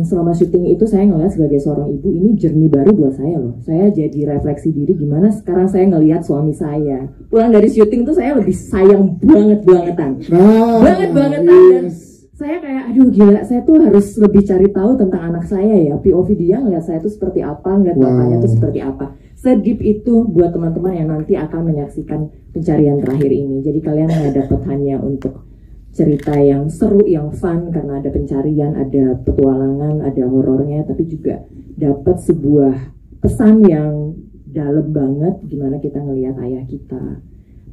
selama syuting itu saya ngeliat sebagai seorang ibu, ini journey baru buat saya loh. Saya jadi refleksi diri gimana sekarang saya ngelihat suami saya. Pulang dari syuting tuh saya lebih sayang banget-bangetan. Dan saya kayak aduh gila, saya tuh harus lebih cari tahu tentang anak saya ya. POV dia ngeliat saya tuh seperti apa, ngeliat bapaknya tuh seperti apa. Sedip itu buat teman-teman yang nanti akan menyaksikan pencarian terakhir ini. Jadi kalian nggak dapat hanya untuk cerita yang seru, yang fun karena ada pencarian, ada petualangan, ada horornya, tapi juga dapat sebuah pesan yang dalam banget gimana kita ngelihat ayah kita.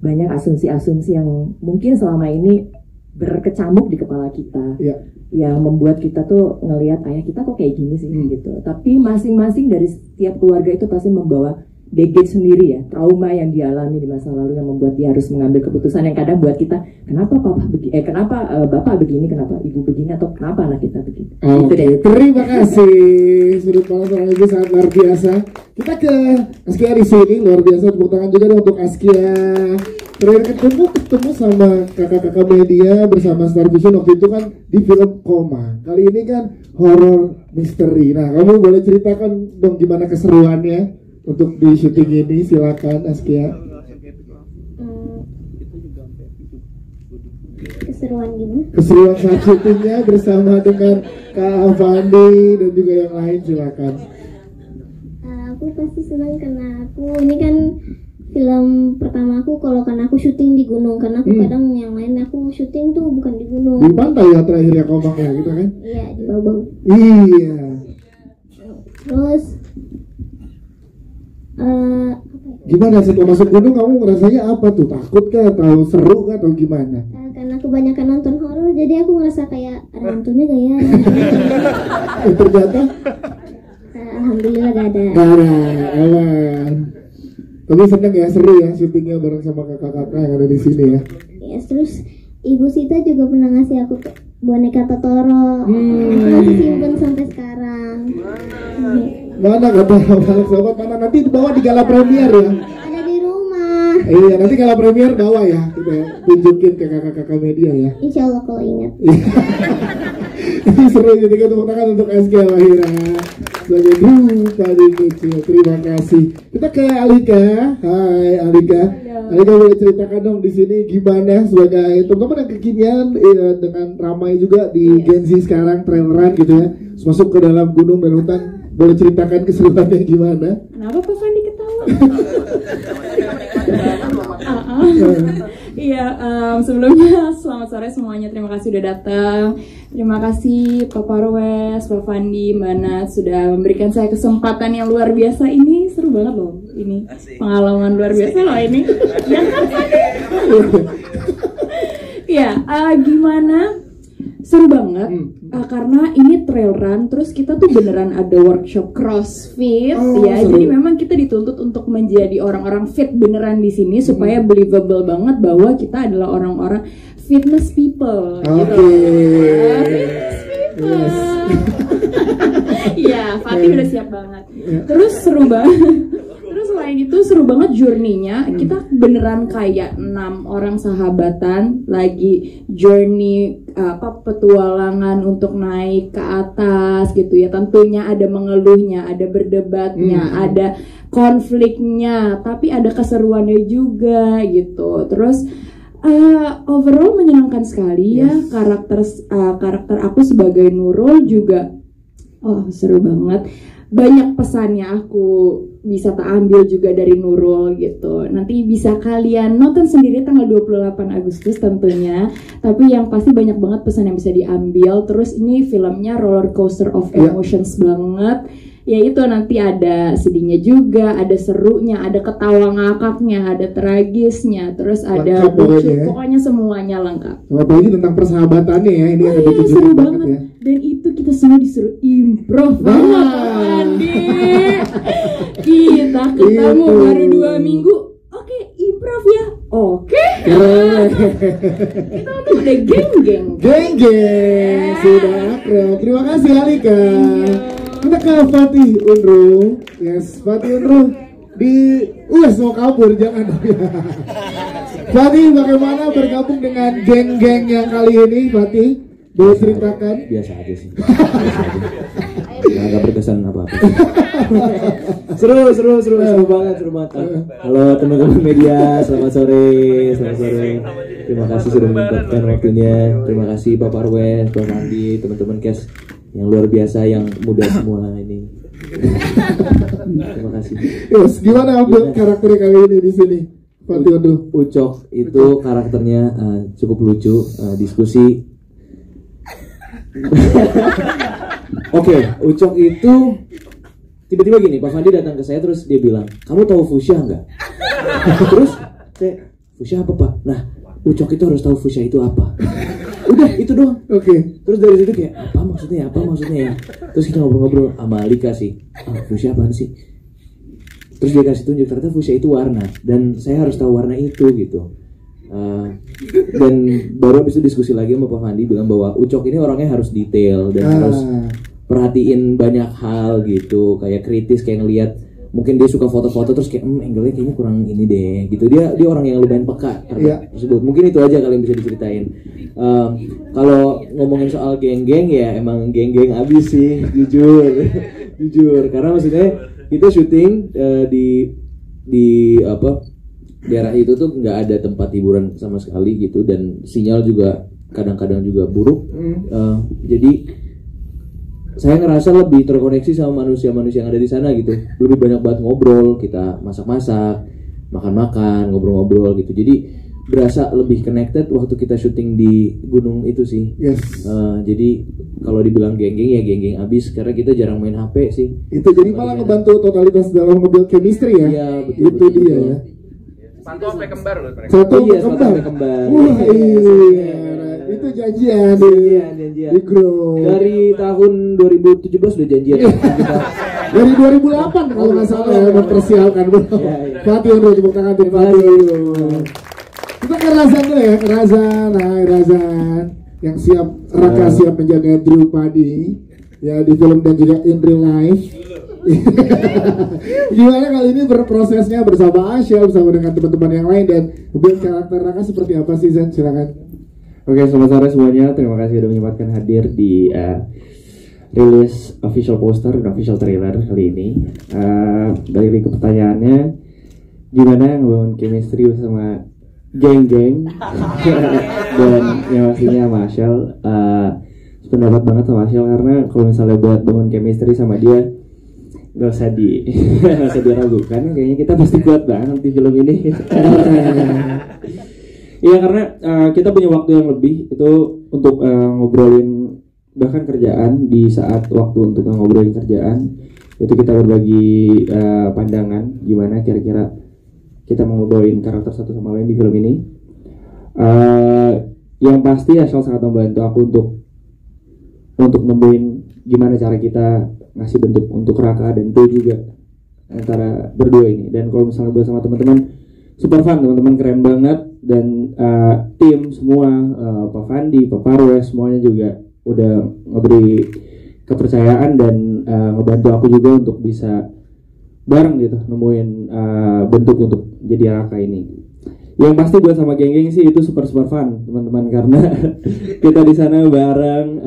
Banyak asumsi-asumsi yang mungkin selama ini berkecamuk di kepala kita, yang membuat kita tuh ngelihat ayah kita kok kayak gini sih gitu. Tapi masing-masing dari setiap keluarga itu pasti membawa baggage sendiri ya, trauma yang dialami di masa lalu yang membuat dia harus mengambil keputusan yang kadang buat kita, kenapa bapak begini, kenapa ibu begini, atau kenapa anak kita begini. Oke, terima kasih. Sudut pandang seorang ibu sangat luar biasa. Kita ke Askia di sini, luar biasa. Tepuk tangan juga dong untuk Askia. Terakhir ketemu sama kakak-kakak media bersama Star Vision waktu itu kan di film Koma. Kali ini kan horor misteri. Nah, kamu boleh ceritakan dong gimana keseruannya untuk di syuting ini, silakan Askia. Keseruan gimana? Keseruan saat syutingnya bersama dengan Kak Avandi dan juga yang lain, silakan. Aku pasti senang karena ini kan film pertama aku, kalau kan aku syuting di gunung, karena aku kadang yang lain aku syuting tuh bukan di gunung. Di pantai ya terakhir ya Komangnya gitu kan? Iya, di Bau-Bau. Iya. Terus gimana setelah masuk gunung kamu ngerasanya apa tuh? Takut kah atau seru kah atau gimana? Karena kebanyakan nonton horor, jadi aku ngerasa kayak ada hantunya gak ya? Ternyata? Alhamdulillah gak ada. Gak ada, aman. Tapi seneng ya, seru ya syutingnya bareng sama kakak-kakak yang ada di sini ya. Yes, terus Ibu Sita juga pernah ngasih aku boneka Totoro. Aku masih simpen sampai sekarang. Mana kata sobat, mana nanti dibawa di gala premier ya? Ada di rumah. Iya, nanti gala premier bawa ya, kita tunjukin ke kakak-kakak media ya. Insya Allah kalau ingat. Ini seru, jadi kita tepuk tangan untuk Askia Mahira sebagai tadi kecil. Terima kasih. Kita ke Alika. Hai Alika. Alika boleh ceritakan dong di sini gimana sebagai teman-teman yang kekinian dengan ramai juga di Gen Z sekarang traileran gitu ya, masuk ke dalam gunung dan hutan. Boleh ceritakan keseruannya gimana? Kenapa Pak Fandi ketawa? Iya, sebelumnya selamat sore semuanya. Terima kasih udah datang. Terima kasih Pak Parwes, Pak Fandi, Mbak Nat sudah memberikan saya kesempatan yang luar biasa ini. Seru banget loh ini. Pengalaman luar biasa loh ini. Ya kan Fandi? Iya, gimana? Seru banget karena ini trail run, terus kita tuh beneran ada workshop CrossFit ya. Jadi memang kita dituntut untuk menjadi orang-orang fit beneran di sini supaya believable banget bahwa kita adalah orang-orang fitness people gitu. Fitness people. Iya, Fatih udah siap banget. Terus seru banget. Terus selain itu seru banget journey-nya. Kita beneran kayak 6 orang sahabatan lagi journey petualangan untuk naik ke atas gitu ya. Tentunya ada mengeluhnya, ada berdebatnya, ada konfliknya, tapi ada keseruannya juga gitu. Terus overall menyenangkan sekali ya. Karakter aku sebagai Nurul juga seru banget. Banyak pesannya aku bisa tak ambil juga dari Nurul gitu. Nanti bisa kalian nonton sendiri tanggal 28 Agustus tentunya. Tapi yang pasti banyak banget pesan yang bisa diambil. Terus ini filmnya roller coaster of emotions banget. ya itu nanti ada sedihnya juga, ada serunya, ada ketawa ngakaknya, ada tragisnya, terus ada Lengkap lucu, pokoknya. pokoknya semuanya lengkap. Apalagi tentang persahabatannya ya, ini akan ditunjukkan Seru banget banget ya. dan itu kita semua disuruh improv banget Andi. Kita ketemu Itu. baru 2 minggu, oke improv ya, oke. Keren. Kita tuh udah geng-geng. Geng-geng, sudah akrab. Terima kasih Alika. Kita ke Fatih Unru. Yes, Fatih Unru di mau kabur, jangan. Fatih, bagaimana bergabung dengan geng-geng yang kali ini, Fatih? Boleh ceritakan? Biasa aja sih. Biasa aja. Nggak berkesan apa-apa. Seru banget. Halo teman-teman media, selamat sore. Terima kasih sudah menyempatkan waktunya. Terima kasih Pak Parwes, Pak Andi, teman-teman Kes yang luar biasa, yang muda semua ini. Terima kasih. Yes, gimana ambil karakter kali ini di sini, Fatih Unru? Ucok itu karakternya cukup lucu, diskusi. Oke, Ucok itu tiba-tiba gini, Pak Fandi datang ke saya terus dia bilang, kamu tahu fuchsia nggak? Terus saya, fuchsia apa Pak? Nah, Ucok itu harus tahu fuchsia itu apa. Udah itu doang. Oke. Terus dari situ kayak apa maksudnya ya? Terus kita ngobrol-ngobrol sama Alika sih. Fuchsia apaan sih? Terus dia kasih tunjuk, ternyata fuchsia itu warna dan saya harus tahu warna itu gitu. Dan baru habis itu diskusi lagi sama Pak Fandi bilang bahwa Ucok ini orangnya harus detail dan harus perhatiin banyak hal gitu, kayak kritis, kayak ngelihat mungkin dia suka foto-foto terus kayak angle-nya kayaknya kurang ini deh gitu. Dia orang yang lumayan peka tersebut. Mungkin itu aja kalian bisa diceritain. Kalau ngomongin soal geng-geng ya emang geng-geng abis sih, jujur karena maksudnya kita syuting di daerah itu tuh nggak ada tempat hiburan sama sekali gitu, dan sinyal juga kadang-kadang juga buruk. Jadi saya ngerasa lebih terkoneksi sama manusia-manusia yang ada di sana gitu. Lebih banyak banget ngobrol, kita masak-masak, makan-makan, ngobrol-ngobrol gitu. Jadi berasa lebih connected waktu kita syuting di gunung itu sih. Yes. Jadi kalau dibilang geng-geng ya geng-geng abis karena kita jarang main HP sih. Itu jadi malah ngebantu totalitas dalam mobil chemistry ya. Iya, betul, dia ya. Satu sampai kembar loh mereka. Satu sampai kembar. Wah, iya. Itu janjian di grup. Dari tahun 2017 udah janjian. Dari 2008 kalau nggak salah ya, mempersiapkan bro. Fatih Unru, tepuk tangan untuk Fatih. Kita ke Razan dulu ya, ke Razan. Hai Razan, yang siap, Raka siap menjaga Drew Padi ya di film dan juga in real life. Gimana kali ini berprosesnya bersama Ashel, bersama dengan teman-teman yang lain, dan buat karakter Raka seperti apa sih Zan? Silakan. Oke, selamat sore semuanya. Terima kasih sudah menyempatkan hadir di rilis official poster dan official trailer kali ini. Balik ke pertanyaannya, gimana ngebangun chemistry bersama geng-geng dan yang pastinya sama Ashel. Pendapat banget sama Ashel karena kalau misalnya buat bangun chemistry sama dia nggak usah diragukan, kayaknya kita pasti kuat banget di film ini. Iya, karena kita punya waktu yang lebih itu untuk ngobrolin bahkan kerjaan. Di saat waktu untuk ngobrolin kerjaan itu kita berbagi pandangan gimana kira-kira kita mau ngobrolin karakter satu sama lain di film ini. Yang pasti Ashel sangat membantu aku untuk nemuin gimana cara kita ngasih bentuk untuk Raka dan Tuh juga antara berdua ini. Dan kalau misalnya buat sama teman-teman, super fun, teman-teman keren banget, dan tim semua, Pak Fandi, Pak Parwes, semuanya juga udah ngeberi kepercayaan dan ngebantu aku juga untuk bisa bareng gitu nemuin bentuk untuk jadi Raka ini. Yang pasti buat sama geng-geng sih itu super fun teman-teman, karena kita di sana bareng,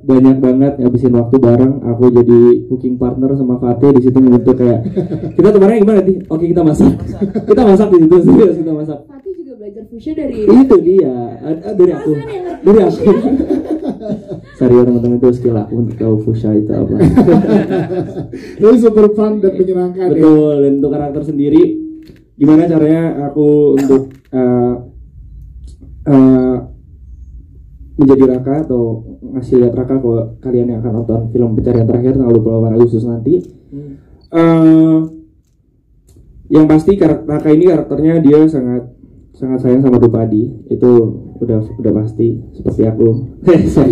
banyak banget ngabisin waktu bareng. Aku jadi cooking partner sama Fatih di situ, membentuk kayak kita kemarin gimana sih? Oke, kita masak di situ, serius kita masak. Fatih juga belajar fuchsia dari itu dia, dari aku. Serius teman-teman, itu skill aku untuk tahu fuchsia itu apa. Itu super fun dan menyenangkan. Betul, dan untuk karakter sendiri gimana caranya aku untuk menjadi Raka atau ngasih lihat Raka kalau kalian yang akan nonton film Pencarian Terakhir tanggal 28 Agustus nanti. Yang pasti Raka ini karakternya dia sangat sayang sama Drupadi, itu udah pasti, seperti aku. Sorry,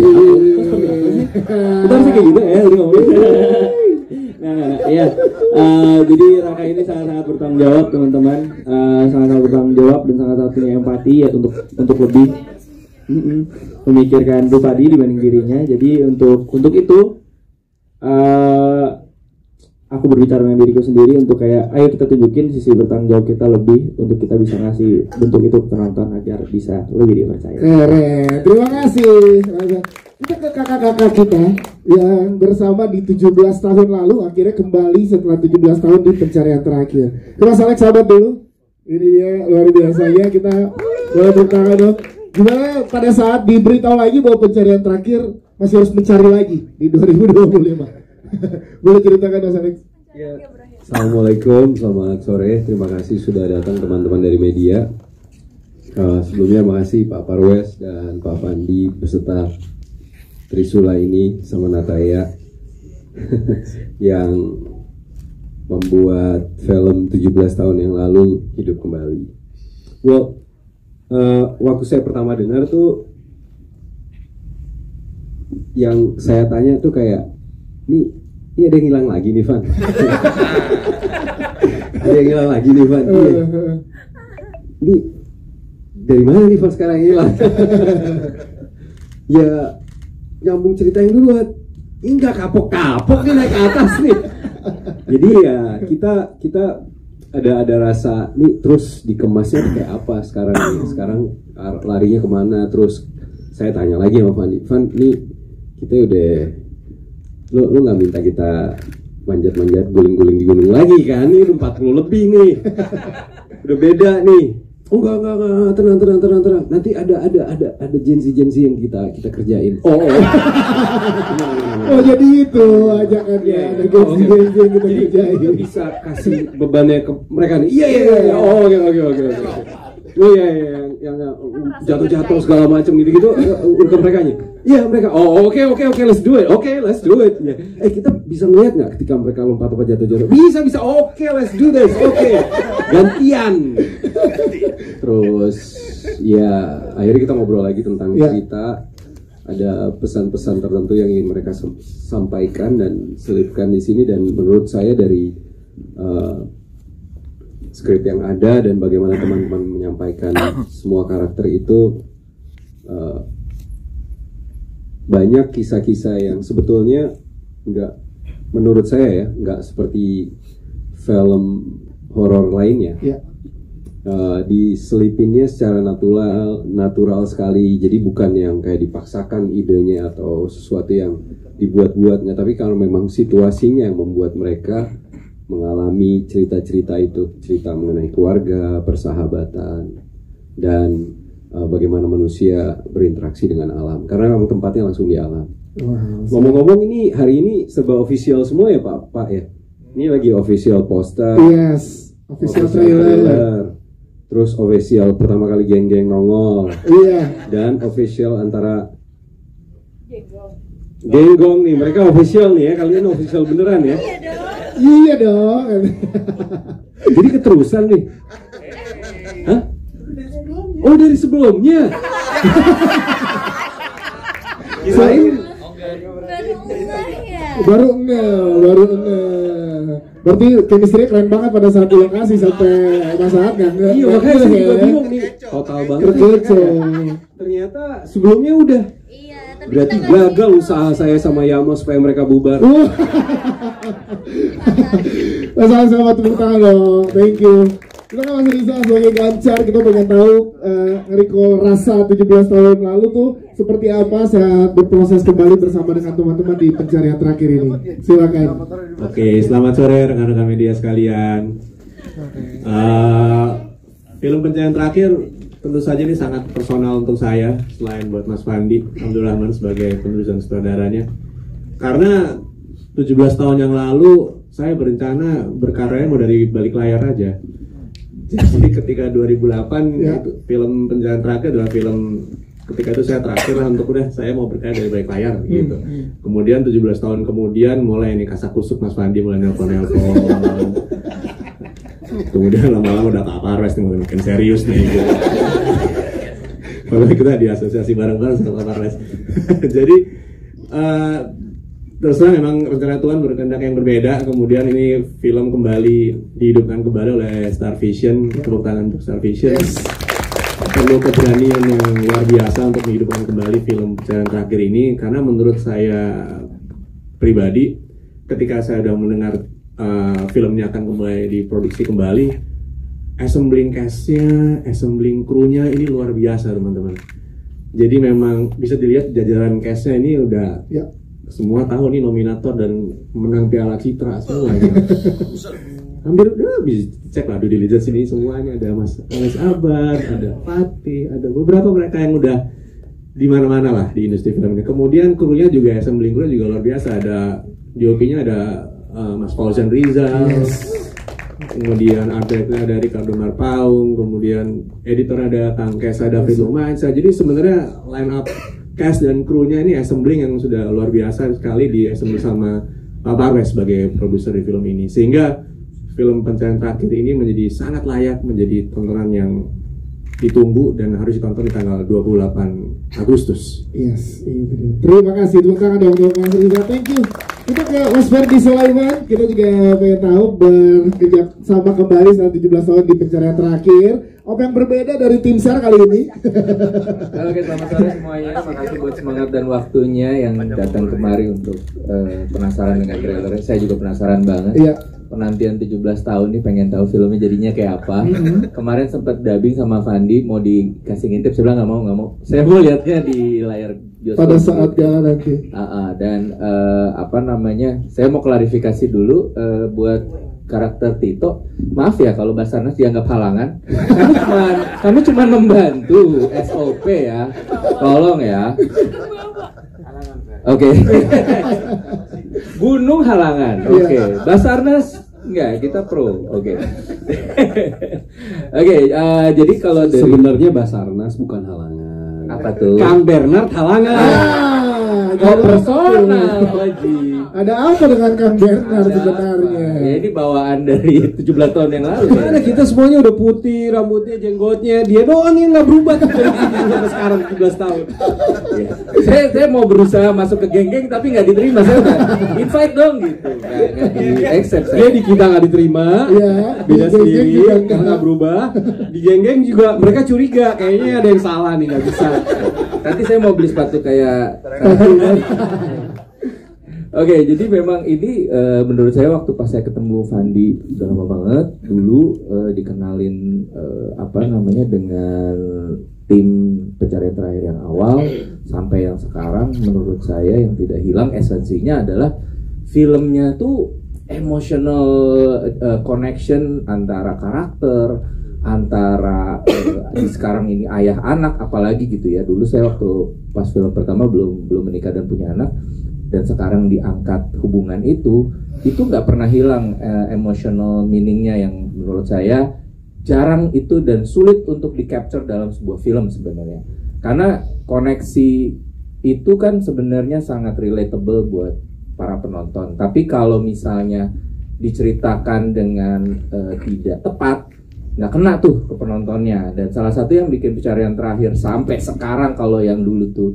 kita harus kayak gitu ya, udah ngomong. Iya. Jadi Raka ini sangat bertanggung jawab teman-teman, sangat bertanggung jawab dan sangat punya empati ya untuk lebih memikirkan Drupadi dibanding dirinya. Jadi untuk itu aku berbicara dengan diriku sendiri untuk kayak ayo kita tunjukin sisi bertanggung jawab kita lebih untuk kita bisa ngasih bentuk itu ke penonton agar bisa lebih dipercaya. Keren, terima kasih. Kita ke kakak-kakak kita yang bersama di 17 tahun lalu akhirnya kembali setelah 17 tahun di Pencarian Terakhir. Mas Alex sahabat dulu. Ini dia luar biasanya, kita boleh bertangan dong. Gimana pada saat diberitahu lagi bahwa Pencarian Terakhir masih harus mencari lagi di 2025? Boleh ceritakan Mas Alex? Ya. Assalamualaikum, selamat sore. Terima kasih sudah datang teman-teman dari media. Sebelumnya makasih Pak Parwes dan Pak Pandi beserta Trisula ini sama Nataya yang membuat film 17 tahun yang lalu hidup kembali. Well, waktu saya pertama dengar tuh yang saya tanya tuh kayak ini ada yang hilang lagi nih Van. Ada yang hilang lagi nih Van. Ini dari mana nih Van sekarang hilang? Ya nyambung cerita yang dulu. Ini nggak kapok-kapok nih naik ke atas nih. Jadi ya kita ada rasa nih terus dikemasnya kayak apa sekarang nih. Sekarang larinya kemana? Terus saya tanya lagi sama Van, nih kita udah lu nggak minta kita manjat-manjat guling-guling di gunung lagi kan? Ini 40 lebih nih. Udah beda nih. Oh enggak, tenang. Nanti ada jensi yang kita kerjain. Oh, jadi itu ajakannya, ada jensi yang kita kerjain. Kita bisa kasih bebannya ke mereka nih. Iya. Oh, oke. Oh iya, yang jatuh segala macam gitu ke mereka nya. Iya mereka. Oh oke, let's do it. Ya. Kita bisa melihat nggak ketika mereka lompat jatuh? Bisa. Oke, let's do this. Oke. Gantian. Terus ya akhirnya kita ngobrol lagi tentang cerita. Ada pesan-pesan tertentu yang ingin mereka sampaikan dan selipkan di sini, dan menurut saya dari skrip yang ada dan bagaimana teman-teman menyampaikan semua karakter itu, banyak kisah-kisah yang sebetulnya menurut saya nggak seperti film horor lainnya. Diselipinnya secara natural sekali, jadi bukan yang kayak dipaksakan idenya atau sesuatu yang dibuat-buatnya, tapi kalau memang situasinya yang membuat mereka mengalami cerita-cerita itu, cerita mengenai keluarga, persahabatan, dan bagaimana manusia berinteraksi dengan alam, karena memang tempatnya langsung di alam. Ngomong-ngomong, ini hari ini serba official semua ya Pak ya? Ini lagi official poster, official trailer. Terus official pertama kali geng-geng nongol, dan official antara genggong nih, mereka official nih ya, kalian official beneran ya? Iya dong. Jadi keterusan nih. Hah? Oh dari sebelumnya. Kirain baru enggak. Berarti chemistry keren banget pada saat di lokasi sampai saat nggak. Iya makanya saya juga bingung nih. Total banget. Ternyata sebelumnya udah. Berarti gagal usaha saya sama Yama supaya mereka bubar. Sama-sama tepuk tangan dong. Thank you. Kita kan masih bisa sebagai Gancar, kita pengen tahu recall rasa 17 tahun lalu tuh seperti apa saat berproses kembali bersama dengan teman-teman di Pencarian Terakhir ini. Silakan. Oke, selamat sore rekan-rekan media sekalian. Film Pencarian Terakhir tentu saja ini sangat personal untuk saya, selain buat Mas Fandi Abdul Rahman sebagai penulis dan sutradaranya. Karena 17 tahun yang lalu saya berencana berkarya mau dari balik layar aja. Jadi ketika 2008 itu film Pencarian Terakhir adalah film ketika itu saya terakhir untuk udah saya mau berkarya dari balik layar gitu. Kemudian 17 tahun kemudian mulai ini kasakusuk Mas Fandi mulai nelpon. Kemudian lama-lama udah Pak Parwes nih mulai makin serius nih gitu. Kalau kita di asosiasi bareng-bareng sama Pak Parwes. Jadi terus terang memang rencana Tuhan berkehendak yang berbeda. Kemudian ini film kembali dihidupkan kembali oleh Star Vision. Tepuk tangan untuk Star Vision. Perlu keberanian yang luar biasa untuk menghidupkan kembali film Pencarian Terakhir ini, karena menurut saya pribadi ketika saya sudah mendengar filmnya akan kembali diproduksi kembali, assembling cast-nya, assembling krunya ini luar biasa teman-teman. Jadi memang bisa dilihat jajaran cast-nya ini udah semua tahu nih nominator dan menang Piala Citra semua gitu. Hampir udah bisa cek lah di diligence sini semuanya, ada Mas Abad, ada Fatih, ada beberapa mereka yang udah di mana-mana lah di industri film ini. Kemudian krunya juga, assembling krunya juga luar biasa. Ada DOP-nya ada Mas Fauzan Rizal, kemudian art director ada Ricardo Marpaung, kemudian editor ada Kang Kesa David Lumansa. Jadi sebenarnya line up cast dan krunya ini assembling yang sudah luar biasa sekali di assemble sama Pak Parwes sebagai produser di film ini, sehingga film Pencarian Terakhir ini menjadi sangat layak menjadi tontonan yang ditunggu dan harus ditonton di tanggal 28 Agustus. Yes, terima kasih. Tepuk tangan dong untuk Mas Riza. Thank you. Kita ke Mas Ferdi Sulaiman. Kita juga pengen tahu bekerja sama kembali setelah 17 tahun di Pencarian Terakhir. Apa yang berbeda dari tim SAR kali ini? Oke, selamat sore semuanya. Makasih buat semangat dan waktunya yang datang kemari untuk penasaran dengan trailer. Saya juga penasaran banget. Iya. Penantian 17 tahun nih, pengen tahu filmnya jadinya kayak apa. Kemarin sempat dubbing sama Fandi, mau dikasih ngintip, saya bilang nggak mau. Saya mau lihatnya di layar bioskop. Pada saat jalan nanti. Dan apa namanya? Saya mau klarifikasi dulu buat karakter Tito. Maaf ya kalau Basarnas dianggap halangan. Kami cuma membantu SOP ya. Tolong ya. Oke. Gunung halangan. Oke. Basarnas enggak, kita pro. Oke. Oke, jadi kalau dari sebenarnya Basarnas bukan halangan. Apa tuh? Kang Bernard halangan. Personal Haji. Ada apa dengan Kang Bernard sebenarnya? Ya ini bawaan dari 17 tahun yang lalu. Mana kita semuanya udah putih, rambutnya, jenggotnya, dia doang yang nggak berubah sampai sekarang 17 tahun. Ya. Saya mau berusaha masuk ke geng-geng tapi nggak diterima. Saya invite dong gitu. Nggak di accept. Dia di kita nggak diterima. Ya, beda sendiri karena nggak berubah. Di geng-geng juga mereka curiga, kayaknya ada yang salah nih, nggak bisa. Nanti saya mau beli sepatu kayak Oke, jadi memang ini menurut saya waktu pas saya ketemu Fandi udah lama banget dulu dikenalin apa namanya dengan tim Pencarian Terakhir yang awal sampai yang sekarang, menurut saya yang tidak hilang esensinya adalah filmnya tuh emotional connection antara karakter, antara sekarang ini ayah anak apalagi gitu ya. Dulu saya waktu pas film pertama belum menikah dan punya anak, dan sekarang diangkat hubungan itu nggak pernah hilang emotional meaningnya yang menurut saya jarang itu dan sulit untuk di capture dalam sebuah film sebenarnya, karena koneksi itu kan sebenarnya sangat relatable buat para penonton. Tapi kalau misalnya diceritakan dengan tidak tepat, nggak kena tuh ke penontonnya. Dan salah satu yang bikin Pencarian Terakhir sampai sekarang, kalau yang dulu tuh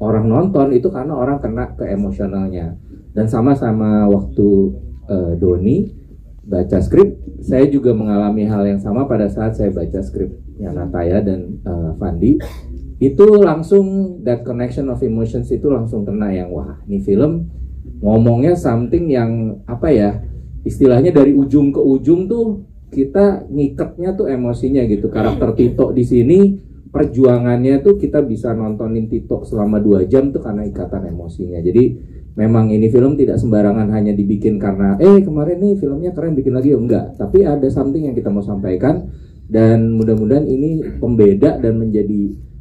orang nonton itu karena orang kena ke emosionalnya. Dan sama-sama waktu Doni baca skrip, saya juga mengalami hal yang sama pada saat saya baca skripnya Nataya dan Fandi. Itu langsung that connection of emotions itu langsung kena, yang wah ini film ngomongnya something yang apa ya, istilahnya dari ujung ke ujung tuh kita ngikatnya tuh emosinya gitu. Karakter Tito di sini perjuangannya tuh kita bisa nontonin Tito selama 2 jam tuh karena ikatan emosinya. Jadi memang ini film tidak sembarangan hanya dibikin karena kemarin nih filmnya keren bikin lagi, enggak. Tapi ada something yang kita mau sampaikan, dan mudah-mudahan ini pembeda dan menjadi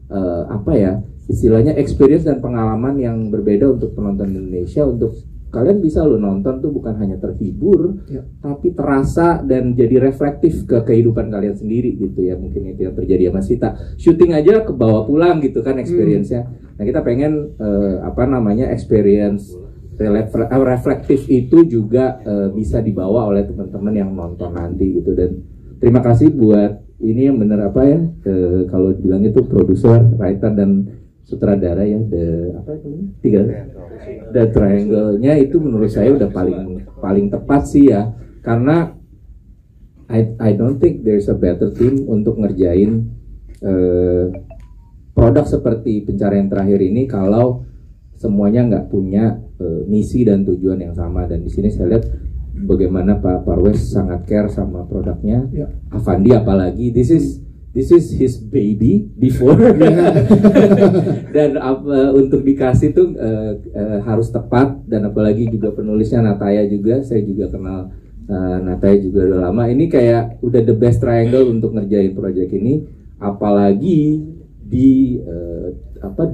apa ya istilahnya experience dan pengalaman yang berbeda untuk penonton Indonesia untuk kalian bisa lo nonton tuh bukan hanya terhibur, tapi terasa dan jadi reflektif ke kehidupan kalian sendiri gitu ya. Mungkin itu yang terjadi sama Sita. Syuting aja ke bawa pulang gitu kan experience-nya. Nah kita pengen experience reflektif itu juga bisa dibawa oleh teman-teman yang nonton nanti gitu. Dan terima kasih buat ini yang bener kalau bilang itu produser, writer dan sutradara ya, The Triangle-nya itu menurut saya udah paling tepat sih ya, karena I don't think there's a better team untuk ngerjain produk seperti Pencarian Terakhir ini kalau semuanya nggak punya misi dan tujuan yang sama. Dan di sini saya lihat bagaimana Pak Parwes sangat care sama produknya. Avandi apalagi, this is his baby before. Dan untuk dikasih tuh harus tepat, dan apalagi juga penulisnya Nataya juga, saya juga kenal Nataya juga udah lama. Ini kayak udah the best triangle untuk ngerjain project ini, apalagi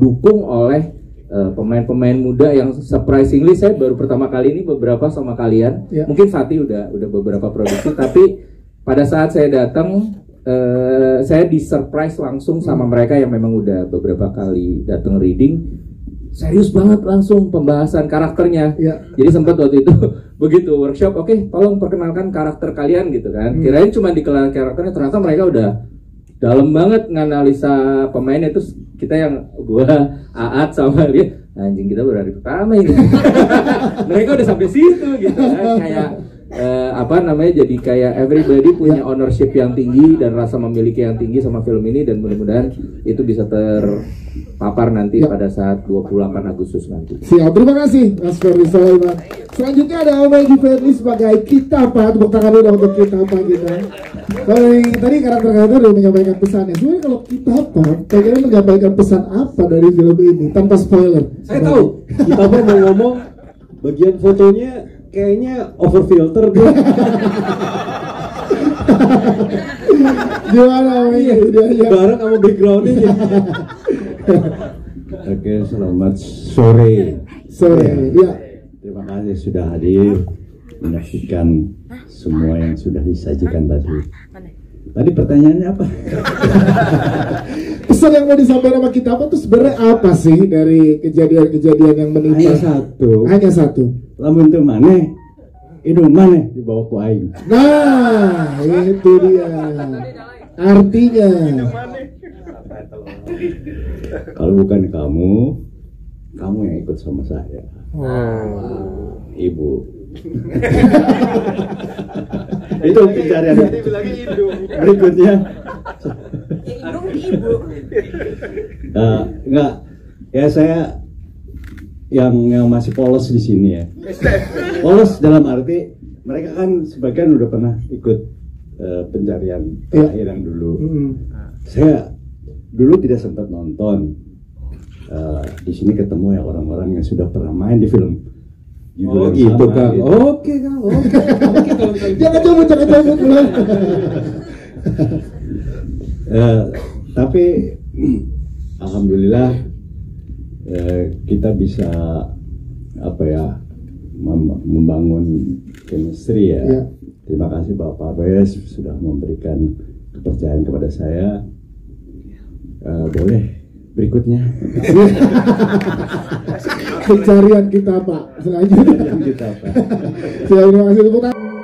dukung oleh pemain-pemain muda yang surprisingly saya baru pertama kali ini beberapa sama kalian. Mungkin Fatih udah beberapa produksi, tapi pada saat saya datang saya disurprise langsung sama mereka yang memang udah beberapa kali datang reading. Serius banget langsung pembahasan karakternya. Jadi sempat waktu itu begitu workshop, oke, tolong perkenalkan karakter kalian gitu kan. Kirain cuma dikenal karakternya, ternyata mereka udah dalam banget nganalisa pemainnya. Terus kita yang gua Aat sama dia, anjing kita baru hari pertama ini. Mereka udah sampai situ gitu kan. Kayak jadi kayak everybody punya ownership yang tinggi dan rasa memiliki yang tinggi sama film ini, dan mudah-mudahan itu bisa terpapar nanti pada saat 28 Agustus nanti. Siap, terima kasih Mas Ferdi Sulaiman. Selanjutnya ada Om Egy Ferdi sebagai kita apa, tepuk tangan dulu untuk kita apa kita. Kalau tadi karakter-karakter udah menyampaikan pesannya. Sebenarnya kalau kita apa, kira-kira menyampaikan pesan apa dari film ini tanpa spoiler? Saya tahu, kita apa mau ngomong bagian fotonya kayaknya over filter tuh. Gimana bareng sama backgroundnya jadi. Oke, selamat sore. Ya. Terima kasih sudah hadir menyaksikan semua yang sudah disajikan tadi. Tadi pertanyaannya apa? Pesan yang mau disampaikan sama kita apa tuh sebenarnya apa sih dari kejadian-kejadian yang menimpa? Hanya satu. Lamun teu maneh, hidung maneh dibawa ku aing. Nah, itu dia. Artinya kalau bukan kamu yang ikut sama saya. Ibu. Itu pencarian berikutnya. Enggak, ya saya yang masih polos di sini ya. Polos dalam arti mereka kan sebagian udah pernah ikut pencarian terakhir yang dulu. Saya dulu tidak sempat nonton. Di sini ketemu ya orang-orang yang sudah pernah main di film. Oh gitu Kang. Oke Kang. Jangan cabut. Tapi alhamdulillah kita bisa membangun chemistry ya. Terima kasih Pak Parwes sudah memberikan kepercayaan kepada saya. Boleh berikutnya. Pencarian kita Pak selanjutnya. Kita Pak. Terima kasih.